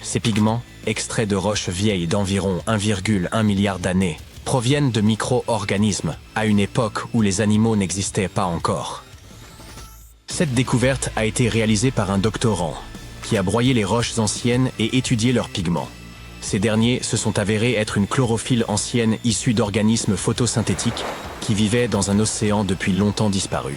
Ces pigments, extraits de roches vieilles d'environ 1,1 milliard d'années, proviennent de micro-organismes, à une époque où les animaux n'existaient pas encore. Cette découverte a été réalisée par un doctorant, qui a broyé les roches anciennes et étudié leurs pigments. Ces derniers se sont avérés être une chlorophylle ancienne issue d'organismes photosynthétiques qui vivaient dans un océan depuis longtemps disparu.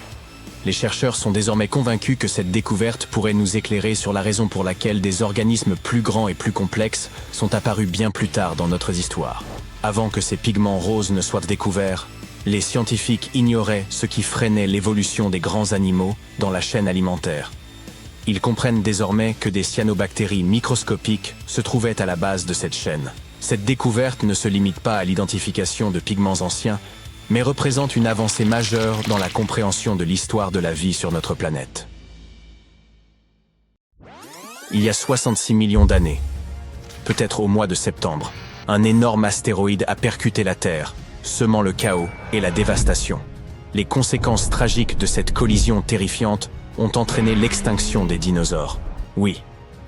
Les chercheurs sont désormais convaincus que cette découverte pourrait nous éclairer sur la raison pour laquelle des organismes plus grands et plus complexes sont apparus bien plus tard dans notre histoire. Avant que ces pigments roses ne soient découverts, les scientifiques ignoraient ce qui freinait l'évolution des grands animaux dans la chaîne alimentaire. Ils comprennent désormais que des cyanobactéries microscopiques se trouvaient à la base de cette chaîne. Cette découverte ne se limite pas à l'identification de pigments anciens, mais représente une avancée majeure dans la compréhension de l'histoire de la vie sur notre planète. Il y a 66 millions d'années, peut-être au mois de septembre, un énorme astéroïde a percuté la Terre, semant le chaos et la dévastation. Les conséquences tragiques de cette collision terrifiante ont entraîné l'extinction des dinosaures. Oui,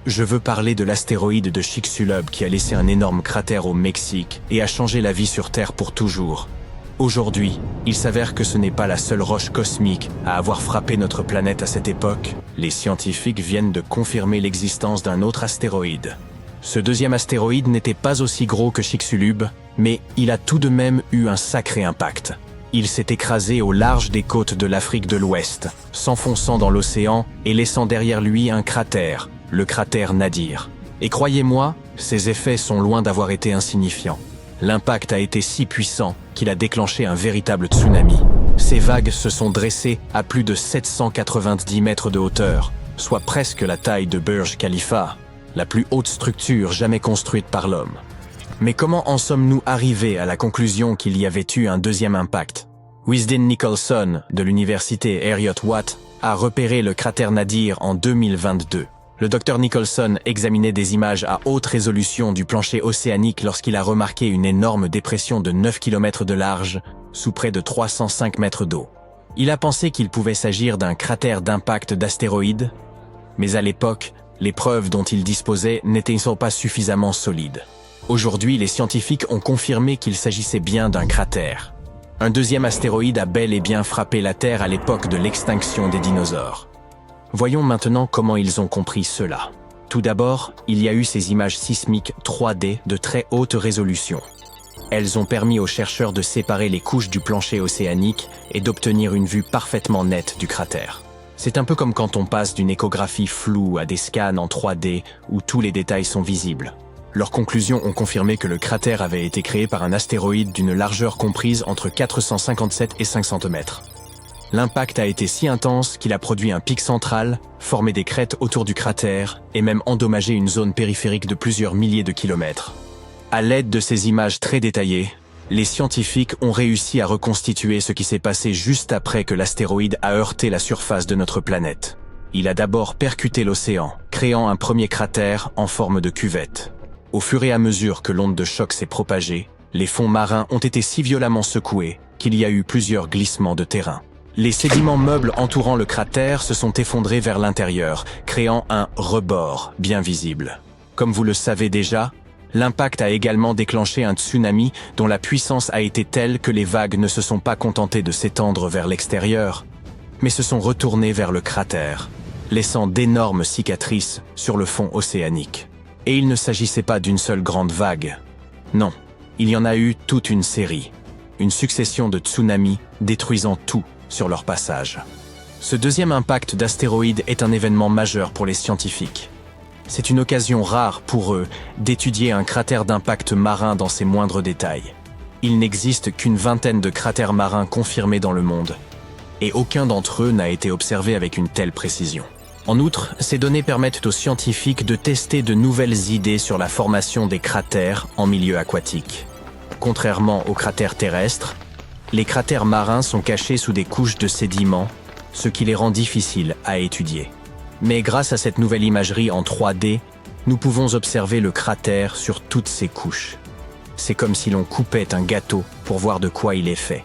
je veux parler de l'astéroïde de Chicxulub qui a laissé un énorme cratère au Mexique et a changé la vie sur Terre pour toujours. Aujourd'hui, il s'avère que ce n'est pas la seule roche cosmique à avoir frappé notre planète à cette époque. Les scientifiques viennent de confirmer l'existence d'un autre astéroïde. Ce deuxième astéroïde n'était pas aussi gros que Chicxulub, mais il a tout de même eu un sacré impact. Il s'est écrasé au large des côtes de l'Afrique de l'Ouest, s'enfonçant dans l'océan et laissant derrière lui un cratère, le cratère Nadir. Et croyez-moi, ses effets sont loin d'avoir été insignifiants. L'impact a été si puissant qu'il a déclenché un véritable tsunami. Ces vagues se sont dressées à plus de 790 mètres de hauteur, soit presque la taille de Burj Khalifa, la plus haute structure jamais construite par l'homme. Mais comment en sommes-nous arrivés à la conclusion qu'il y avait eu un deuxième impact? Wisden Nicholson, de l'université Heriot-Watt, a repéré le cratère Nadir en 2022. Le docteur Nicholson examinait des images à haute résolution du plancher océanique lorsqu'il a remarqué une énorme dépression de 9 km de large, sous près de 305 mètres d'eau. Il a pensé qu'il pouvait s'agir d'un cratère d'impact d'astéroïdes, mais à l'époque, les preuves dont il disposait n'étaient pas suffisamment solides. Aujourd'hui, les scientifiques ont confirmé qu'il s'agissait bien d'un cratère. Un deuxième astéroïde a bel et bien frappé la Terre à l'époque de l'extinction des dinosaures. Voyons maintenant comment ils ont compris cela. Tout d'abord, il y a eu ces images sismiques 3D de très haute résolution. Elles ont permis aux chercheurs de séparer les couches du plancher océanique et d'obtenir une vue parfaitement nette du cratère. C'est un peu comme quand on passe d'une échographie floue à des scans en 3D où tous les détails sont visibles. Leurs conclusions ont confirmé que le cratère avait été créé par un astéroïde d'une largeur comprise entre 457 et 500 mètres. L'impact a été si intense qu'il a produit un pic central, formé des crêtes autour du cratère et même endommagé une zone périphérique de plusieurs milliers de kilomètres. À l'aide de ces images très détaillées, les scientifiques ont réussi à reconstituer ce qui s'est passé juste après que l'astéroïde a heurté la surface de notre planète. Il a d'abord percuté l'océan, créant un premier cratère en forme de cuvette. Au fur et à mesure que l'onde de choc s'est propagée, les fonds marins ont été si violemment secoués qu'il y a eu plusieurs glissements de terrain. Les sédiments meubles entourant le cratère se sont effondrés vers l'intérieur, créant un rebord bien visible. Comme vous le savez déjà, l'impact a également déclenché un tsunami dont la puissance a été telle que les vagues ne se sont pas contentées de s'étendre vers l'extérieur, mais se sont retournées vers le cratère, laissant d'énormes cicatrices sur le fond océanique. Et il ne s'agissait pas d'une seule grande vague. Non, il y en a eu toute une série, une succession de tsunamis détruisant tout sur leur passage. Ce deuxième impact d'astéroïde est un événement majeur pour les scientifiques. C'est une occasion rare pour eux d'étudier un cratère d'impact marin dans ses moindres détails. Il n'existe qu'une vingtaine de cratères marins confirmés dans le monde, et aucun d'entre eux n'a été observé avec une telle précision. En outre, ces données permettent aux scientifiques de tester de nouvelles idées sur la formation des cratères en milieu aquatique. Contrairement aux cratères terrestres, les cratères marins sont cachés sous des couches de sédiments, ce qui les rend difficiles à étudier. Mais grâce à cette nouvelle imagerie en 3D, nous pouvons observer le cratère sur toutes ses couches. C'est comme si l'on coupait un gâteau pour voir de quoi il est fait.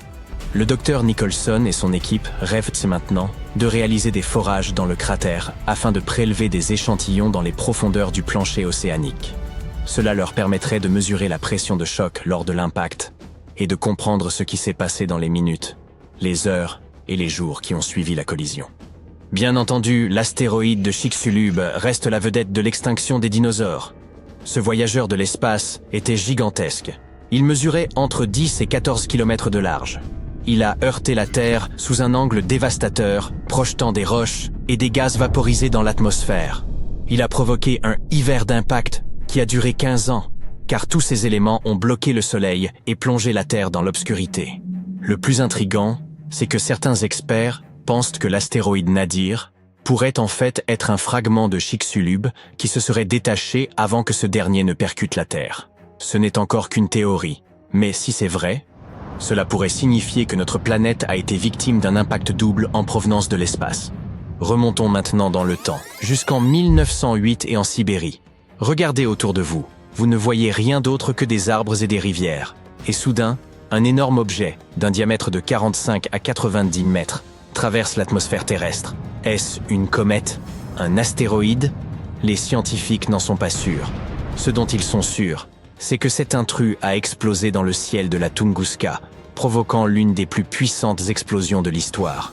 Le docteur Nicholson et son équipe rêvent maintenant de réaliser des forages dans le cratère afin de prélever des échantillons dans les profondeurs du plancher océanique. Cela leur permettrait de mesurer la pression de choc lors de l'impact et de comprendre ce qui s'est passé dans les minutes, les heures et les jours qui ont suivi la collision. Bien entendu, l'astéroïde de Chicxulub reste la vedette de l'extinction des dinosaures. Ce voyageur de l'espace était gigantesque. Il mesurait entre 10 et 14 km de large. Il a heurté la Terre sous un angle dévastateur, projetant des roches et des gaz vaporisés dans l'atmosphère. Il a provoqué un hiver d'impact qui a duré 15 ans, car tous ces éléments ont bloqué le Soleil et plongé la Terre dans l'obscurité. Le plus intrigant, c'est que certains experts pensent que l'astéroïde Nadir pourrait en fait être un fragment de Chicxulub qui se serait détaché avant que ce dernier ne percute la Terre. Ce n'est encore qu'une théorie, mais si c'est vrai, cela pourrait signifier que notre planète a été victime d'un impact double en provenance de l'espace. Remontons maintenant dans le temps, jusqu'en 1908 et en Sibérie. Regardez autour de vous, vous ne voyez rien d'autre que des arbres et des rivières. Et soudain, un énorme objet, d'un diamètre de 45 à 90 mètres, traverse l'atmosphère terrestre. Est-ce une comète? Un astéroïde? Les scientifiques n'en sont pas sûrs. Ce dont ils sont sûrs, c'est que cet intrus a explosé dans le ciel de la Tunguska, provoquant l'une des plus puissantes explosions de l'histoire.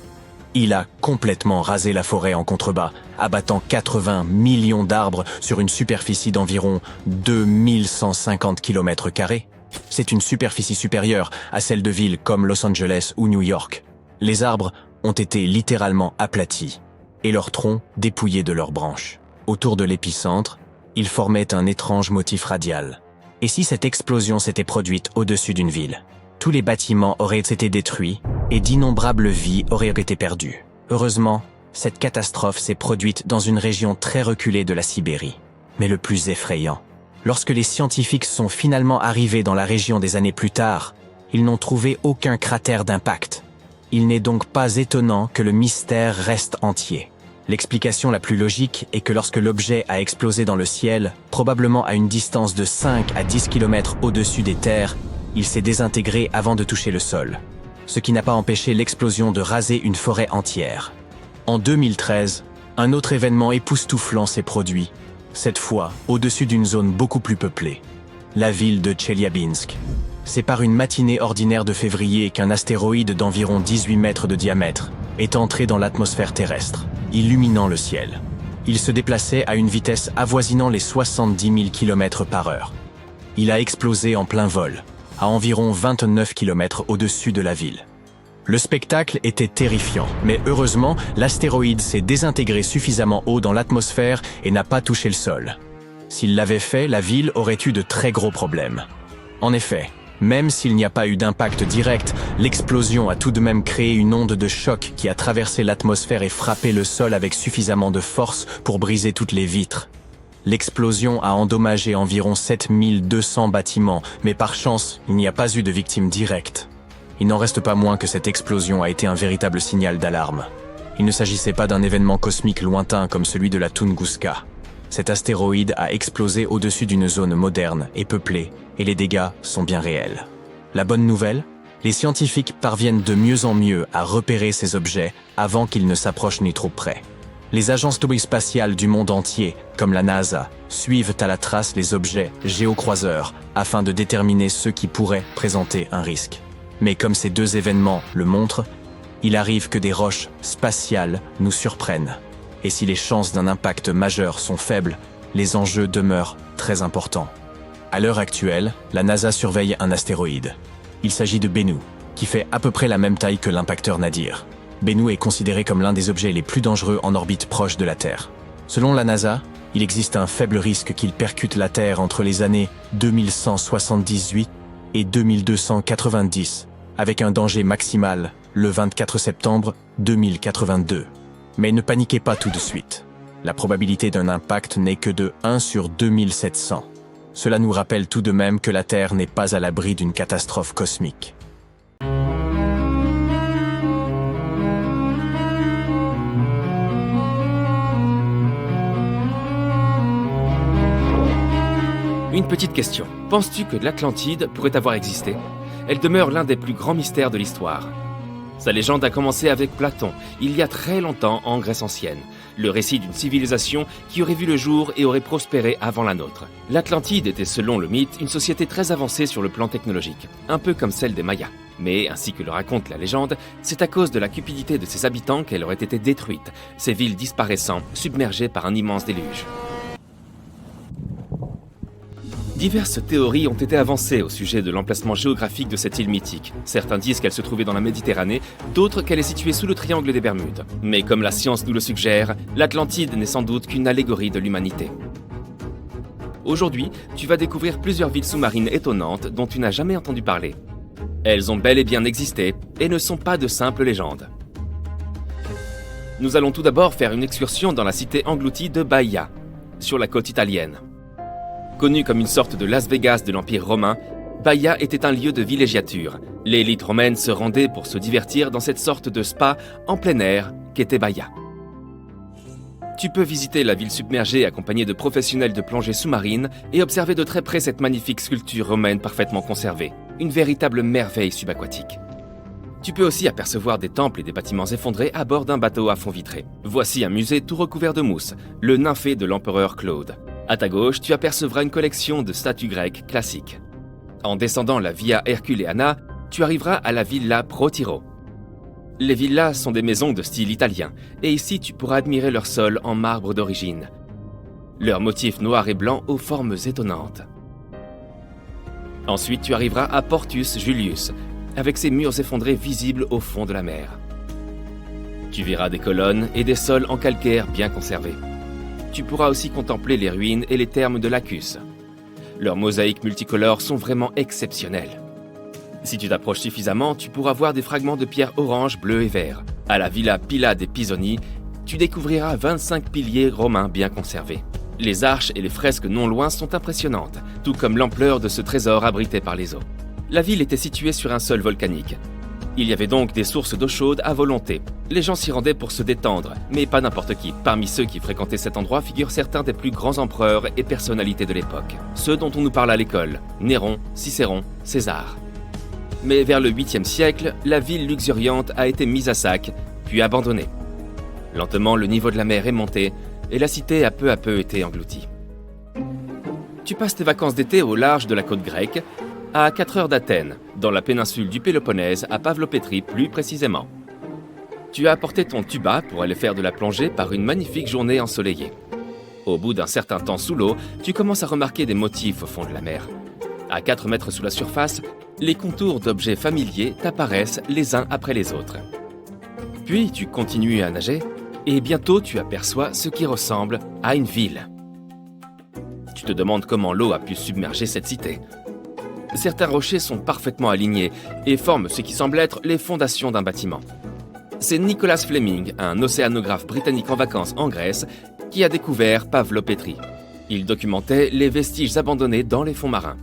Il a complètement rasé la forêt en contrebas, abattant 80 millions d'arbres sur une superficie d'environ 2150 km². C'est une superficie supérieure à celle de villes comme Los Angeles ou New York. Les arbres ont été littéralement aplatis et leurs troncs dépouillés de leurs branches. Autour de l'épicentre, ils formaient un étrange motif radial. Et si cette explosion s'était produite au-dessus d'une ville? Tous les bâtiments auraient été détruits et d'innombrables vies auraient été perdues. Heureusement, cette catastrophe s'est produite dans une région très reculée de la Sibérie. Mais le plus effrayant, lorsque les scientifiques sont finalement arrivés dans la région des années plus tard, ils n'ont trouvé aucun cratère d'impact. Il n'est donc pas étonnant que le mystère reste entier. L'explication la plus logique est que lorsque l'objet a explosé dans le ciel, probablement à une distance de 5 à 10 km au-dessus des terres, il s'est désintégré avant de toucher le sol, ce qui n'a pas empêché l'explosion de raser une forêt entière. En 2013, un autre événement époustouflant s'est produit, cette fois au-dessus d'une zone beaucoup plus peuplée, la ville de Tcheliabinsk. C'est par une matinée ordinaire de février qu'un astéroïde d'environ 18 mètres de diamètre est entré dans l'atmosphère terrestre, illuminant le ciel. Il se déplaçait à une vitesse avoisinant les 70 000 km/h. Il a explosé en plein vol, à environ 29 km au-dessus de la ville. Le spectacle était terrifiant, mais heureusement, l'astéroïde s'est désintégré suffisamment haut dans l'atmosphère et n'a pas touché le sol. S'il l'avait fait, la ville aurait eu de très gros problèmes. En effet, même s'il n'y a pas eu d'impact direct, L'explosion a tout de même créé une onde de choc qui a traversé l'atmosphère et frappé le sol avec suffisamment de force pour briser toutes les vitres. L'explosion a endommagé environ 7200 bâtiments, mais par chance, il n'y a pas eu de victimes directes. Il n'en reste pas moins que cette explosion a été un véritable signal d'alarme. Il ne s'agissait pas d'un événement cosmique lointain comme celui de la Tunguska. Cet astéroïde a explosé au-dessus d'une zone moderne et peuplée, et les dégâts sont bien réels. La bonne nouvelle ? Les scientifiques parviennent de mieux en mieux à repérer ces objets avant qu'ils ne s'approchent ni trop près. Les agences spatiales du monde entier, comme la NASA, suivent à la trace les objets géocroiseurs afin de déterminer ceux qui pourraient présenter un risque. Mais comme ces deux événements le montrent, il arrive que des roches spatiales nous surprennent. Et si les chances d'un impact majeur sont faibles, les enjeux demeurent très importants. À l'heure actuelle, la NASA surveille un astéroïde. Il s'agit de Bennu, qui fait à peu près la même taille que l'impacteur Nadir. Bennu est considéré comme l'un des objets les plus dangereux en orbite proche de la Terre. Selon la NASA, il existe un faible risque qu'il percute la Terre entre les années 2178 et 2290, avec un danger maximal le 24 septembre 2082. Mais ne paniquez pas tout de suite. La probabilité d'un impact n'est que de 1 sur 2700. Cela nous rappelle tout de même que la Terre n'est pas à l'abri d'une catastrophe cosmique. Une petite question. Penses-tu que l'Atlantide pourrait avoir existé ? Elle demeure l'un des plus grands mystères de l'histoire. Sa légende a commencé avec Platon, il y a très longtemps en Grèce ancienne. Le récit d'une civilisation qui aurait vu le jour et aurait prospéré avant la nôtre. L'Atlantide était, selon le mythe, une société très avancée sur le plan technologique, un peu comme celle des Mayas. Mais, ainsi que le raconte la légende, c'est à cause de la cupidité de ses habitants qu'elle aurait été détruite, ses villes disparaissant, submergées par un immense déluge. Diverses théories ont été avancées au sujet de l'emplacement géographique de cette île mythique. Certains disent qu'elle se trouvait dans la Méditerranée, d'autres qu'elle est située sous le triangle des Bermudes. Mais comme la science nous le suggère, l'Atlantide n'est sans doute qu'une allégorie de l'humanité. Aujourd'hui, tu vas découvrir plusieurs villes sous-marines étonnantes dont tu n'as jamais entendu parler. Elles ont bel et bien existé et ne sont pas de simples légendes. Nous allons tout d'abord faire une excursion dans la cité engloutie de Baïa, sur la côte italienne. Connue comme une sorte de Las Vegas de l'Empire romain, Baïa était un lieu de villégiature. L'élite romaine se rendait pour se divertir dans cette sorte de spa en plein air qu'était Baïa. Tu peux visiter la ville submergée accompagnée de professionnels de plongée sous-marine et observer de très près cette magnifique sculpture romaine parfaitement conservée, une véritable merveille subaquatique. Tu peux aussi apercevoir des temples et des bâtiments effondrés à bord d'un bateau à fond vitré. Voici un musée tout recouvert de mousse, le nymphée de l'empereur Claude. À ta gauche, tu apercevras une collection de statues grecques classiques. En descendant la Via Herculeana, tu arriveras à la Villa Pro Tiro. Les villas sont des maisons de style italien, et ici tu pourras admirer leur sol en marbre d'origine. Leurs motifs noirs et blancs aux formes étonnantes. Ensuite, tu arriveras à Portus Julius, avec ses murs effondrés visibles au fond de la mer. Tu verras des colonnes et des sols en calcaire bien conservés. Tu pourras aussi contempler les ruines et les thermes de Lacus. Leurs mosaïques multicolores sont vraiment exceptionnelles. Si tu t'approches suffisamment, tu pourras voir des fragments de pierre orange, bleu et vert. À la Villa Pilla dei Pisoni, tu découvriras 25 piliers romains bien conservés. Les arches et les fresques non loin sont impressionnantes, tout comme l'ampleur de ce trésor abrité par les eaux. La ville était située sur un sol volcanique. Il y avait donc des sources d'eau chaude à volonté. Les gens s'y rendaient pour se détendre, mais pas n'importe qui. Parmi ceux qui fréquentaient cet endroit figurent certains des plus grands empereurs et personnalités de l'époque. Ceux dont on nous parle à l'école, Néron, Cicéron, César. Mais vers le 8e siècle, la ville luxuriante a été mise à sac, puis abandonnée. Lentement, le niveau de la mer est monté, et la cité a peu à peu été engloutie. Tu passes tes vacances d'été au large de la côte grecque, à 4 heures d'Athènes, dans la péninsule du Péloponnèse, à Pavlopétrie plus précisément. Tu as apporté ton tuba pour aller faire de la plongée par une magnifique journée ensoleillée. Au bout d'un certain temps sous l'eau, tu commences à remarquer des motifs au fond de la mer. À 4 mètres sous la surface, les contours d'objets familiers t'apparaissent les uns après les autres. Puis tu continues à nager, et bientôt tu aperçois ce qui ressemble à une ville. Tu te demandes comment l'eau a pu submerger cette cité. Certains rochers sont parfaitement alignés et forment ce qui semble être les fondations d'un bâtiment. C'est Nicholas Fleming, un océanographe britannique en vacances en Grèce, qui a découvert Pavlopétrie. Il documentait les vestiges abandonnés dans les fonds marins.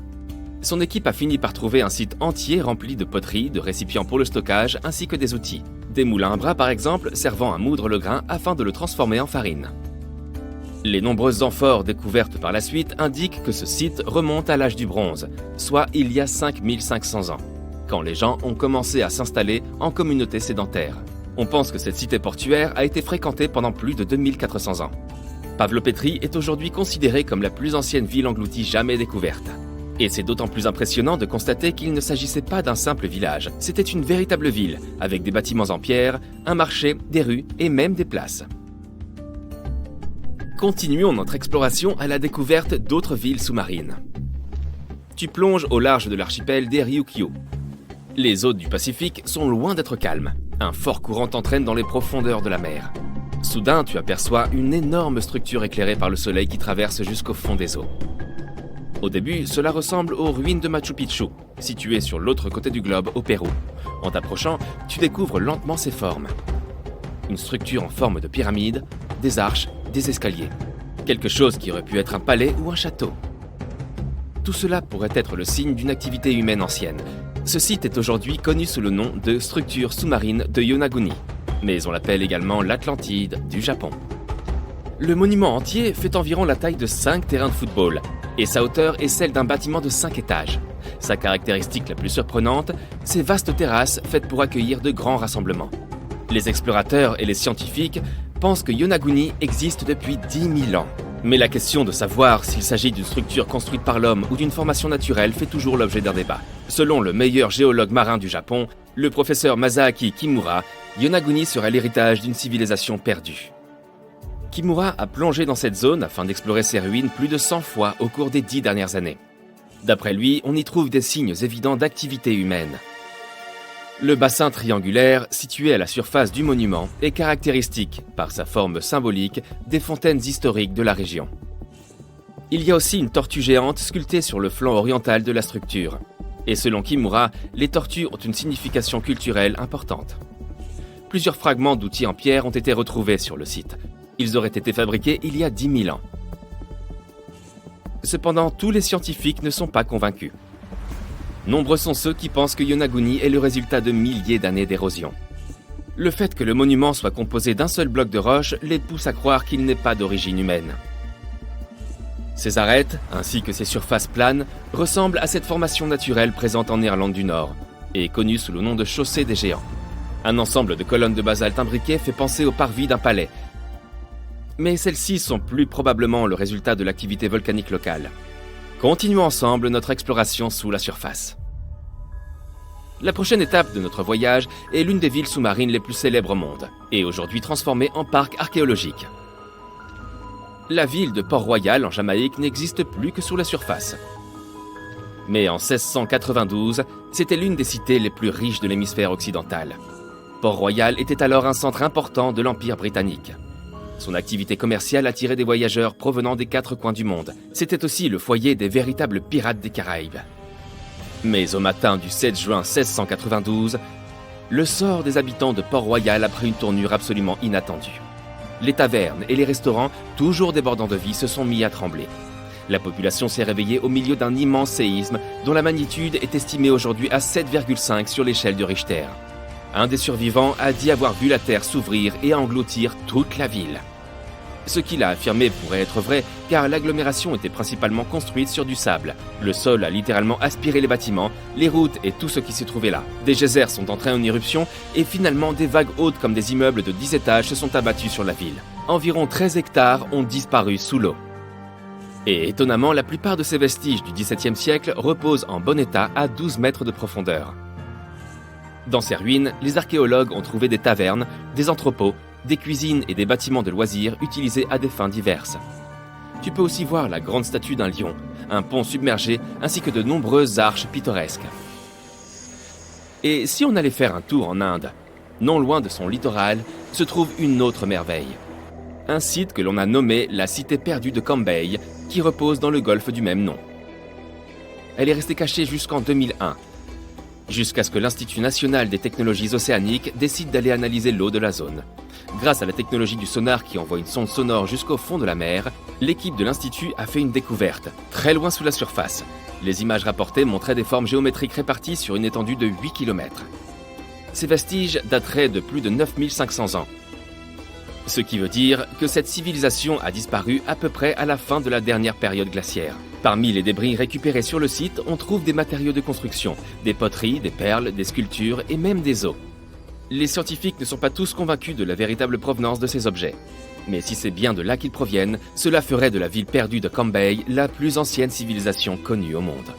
Son équipe a fini par trouver un site entier rempli de poteries, de récipients pour le stockage, ainsi que des outils. Des moulins à bras par exemple, servant à moudre le grain afin de le transformer en farine. Les nombreuses amphores découvertes par la suite indiquent que ce site remonte à l'âge du bronze, soit il y a 5500 ans, quand les gens ont commencé à s'installer en communauté sédentaire. On pense que cette cité portuaire a été fréquentée pendant plus de 2400 ans. Pavlopétrie est aujourd'hui considérée comme la plus ancienne ville engloutie jamais découverte. Et c'est d'autant plus impressionnant de constater qu'il ne s'agissait pas d'un simple village. C'était une véritable ville, avec des bâtiments en pierre, un marché, des rues et même des places. Continuons notre exploration à la découverte d'autres villes sous-marines. Tu plonges au large de l'archipel des Ryukyu. Les eaux du Pacifique sont loin d'être calmes. Un fort courant t'entraîne dans les profondeurs de la mer. Soudain, tu aperçois une énorme structure éclairée par le soleil qui traverse jusqu'au fond des eaux. Au début, cela ressemble aux ruines de Machu Picchu, situées sur l'autre côté du globe, au Pérou. En t'approchant, tu découvres lentement ses formes. Une structure en forme de pyramide, des arches, des escaliers. Quelque chose qui aurait pu être un palais ou un château. Tout cela pourrait être le signe d'une activité humaine ancienne. Ce site est aujourd'hui connu sous le nom de structure sous-marine de Yonaguni, mais on l'appelle également l'Atlantide du Japon. Le monument entier fait environ la taille de 5 terrains de football, et sa hauteur est celle d'un bâtiment de 5 étages. Sa caractéristique la plus surprenante, ses vastes terrasses faites pour accueillir de grands rassemblements. Les explorateurs et les scientifiques pensent que Yonaguni existe depuis 10 000 ans. Mais la question de savoir s'il s'agit d'une structure construite par l'homme ou d'une formation naturelle fait toujours l'objet d'un débat. Selon le meilleur géologue marin du Japon, le professeur Masaaki Kimura, Yonaguni serait l'héritage d'une civilisation perdue. Kimura a plongé dans cette zone afin d'explorer ses ruines plus de 100 fois au cours des 10 dernières années. D'après lui, on y trouve des signes évidents d'activité humaine. Le bassin triangulaire, situé à la surface du monument, est caractéristique, par sa forme symbolique, des fontaines historiques de la région. Il y a aussi une tortue géante sculptée sur le flanc oriental de la structure. Et selon Kimura, les tortues ont une signification culturelle importante. Plusieurs fragments d'outils en pierre ont été retrouvés sur le site. Ils auraient été fabriqués il y a 10 000 ans. Cependant, tous les scientifiques ne sont pas convaincus. Nombreux sont ceux qui pensent que Yonaguni est le résultat de milliers d'années d'érosion. Le fait que le monument soit composé d'un seul bloc de roche les pousse à croire qu'il n'est pas d'origine humaine. Ses arêtes, ainsi que ses surfaces planes, ressemblent à cette formation naturelle présente en Irlande du Nord, et connue sous le nom de chaussée des géants. Un ensemble de colonnes de basalte imbriquées fait penser au parvis d'un palais. Mais celles-ci sont plus probablement le résultat de l'activité volcanique locale. Continuons ensemble notre exploration sous la surface. La prochaine étape de notre voyage est l'une des villes sous-marines les plus célèbres au monde, et aujourd'hui transformée en parc archéologique. La ville de Port-Royal en Jamaïque n'existe plus que sous la surface. Mais en 1692, c'était l'une des cités les plus riches de l'hémisphère occidental. Port-Royal était alors un centre important de l'Empire britannique. Son activité commerciale attirait des voyageurs provenant des 4 coins du monde. C'était aussi le foyer des véritables pirates des Caraïbes. Mais au matin du 7 juin 1692, le sort des habitants de Port-Royal a pris une tournure absolument inattendue. Les tavernes et les restaurants, toujours débordants de vie, se sont mis à trembler. La population s'est réveillée au milieu d'un immense séisme dont la magnitude est estimée aujourd'hui à 7,5 sur l'échelle de Richter. Un des survivants a dit avoir vu la terre s'ouvrir et engloutir toute la ville. Ce qu'il a affirmé pourrait être vrai, car l'agglomération était principalement construite sur du sable. Le sol a littéralement aspiré les bâtiments, les routes et tout ce qui s'y trouvait là. Des geysers sont entrés en éruption et finalement des vagues hautes comme des immeubles de 10 étages se sont abattus sur la ville. Environ 13 hectares ont disparu sous l'eau. Et étonnamment, la plupart de ces vestiges du XVIIe siècle reposent en bon état à 12 mètres de profondeur. Dans ces ruines, les archéologues ont trouvé des tavernes, des entrepôts, des cuisines et des bâtiments de loisirs utilisés à des fins diverses. Tu peux aussi voir la grande statue d'un lion, un pont submergé ainsi que de nombreuses arches pittoresques. Et si on allait faire un tour en Inde, non loin de son littoral, se trouve une autre merveille. Un site que l'on a nommé la cité perdue de Cambay, qui repose dans le golfe du même nom. Elle est restée cachée jusqu'en 2001, jusqu'à ce que l'Institut national des technologies océaniques décide d'aller analyser l'eau de la zone. Grâce à la technologie du sonar qui envoie une sonde sonore jusqu'au fond de la mer, l'équipe de l'Institut a fait une découverte, très loin sous la surface. Les images rapportées montraient des formes géométriques réparties sur une étendue de 8 km. Ces vestiges dateraient de plus de 9500 ans. Ce qui veut dire que cette civilisation a disparu à peu près à la fin de la dernière période glaciaire. Parmi les débris récupérés sur le site, on trouve des matériaux de construction, des poteries, des perles, des sculptures et même des os. Les scientifiques ne sont pas tous convaincus de la véritable provenance de ces objets. Mais si c'est bien de là qu'ils proviennent, cela ferait de la ville perdue de Cambay la plus ancienne civilisation connue au monde.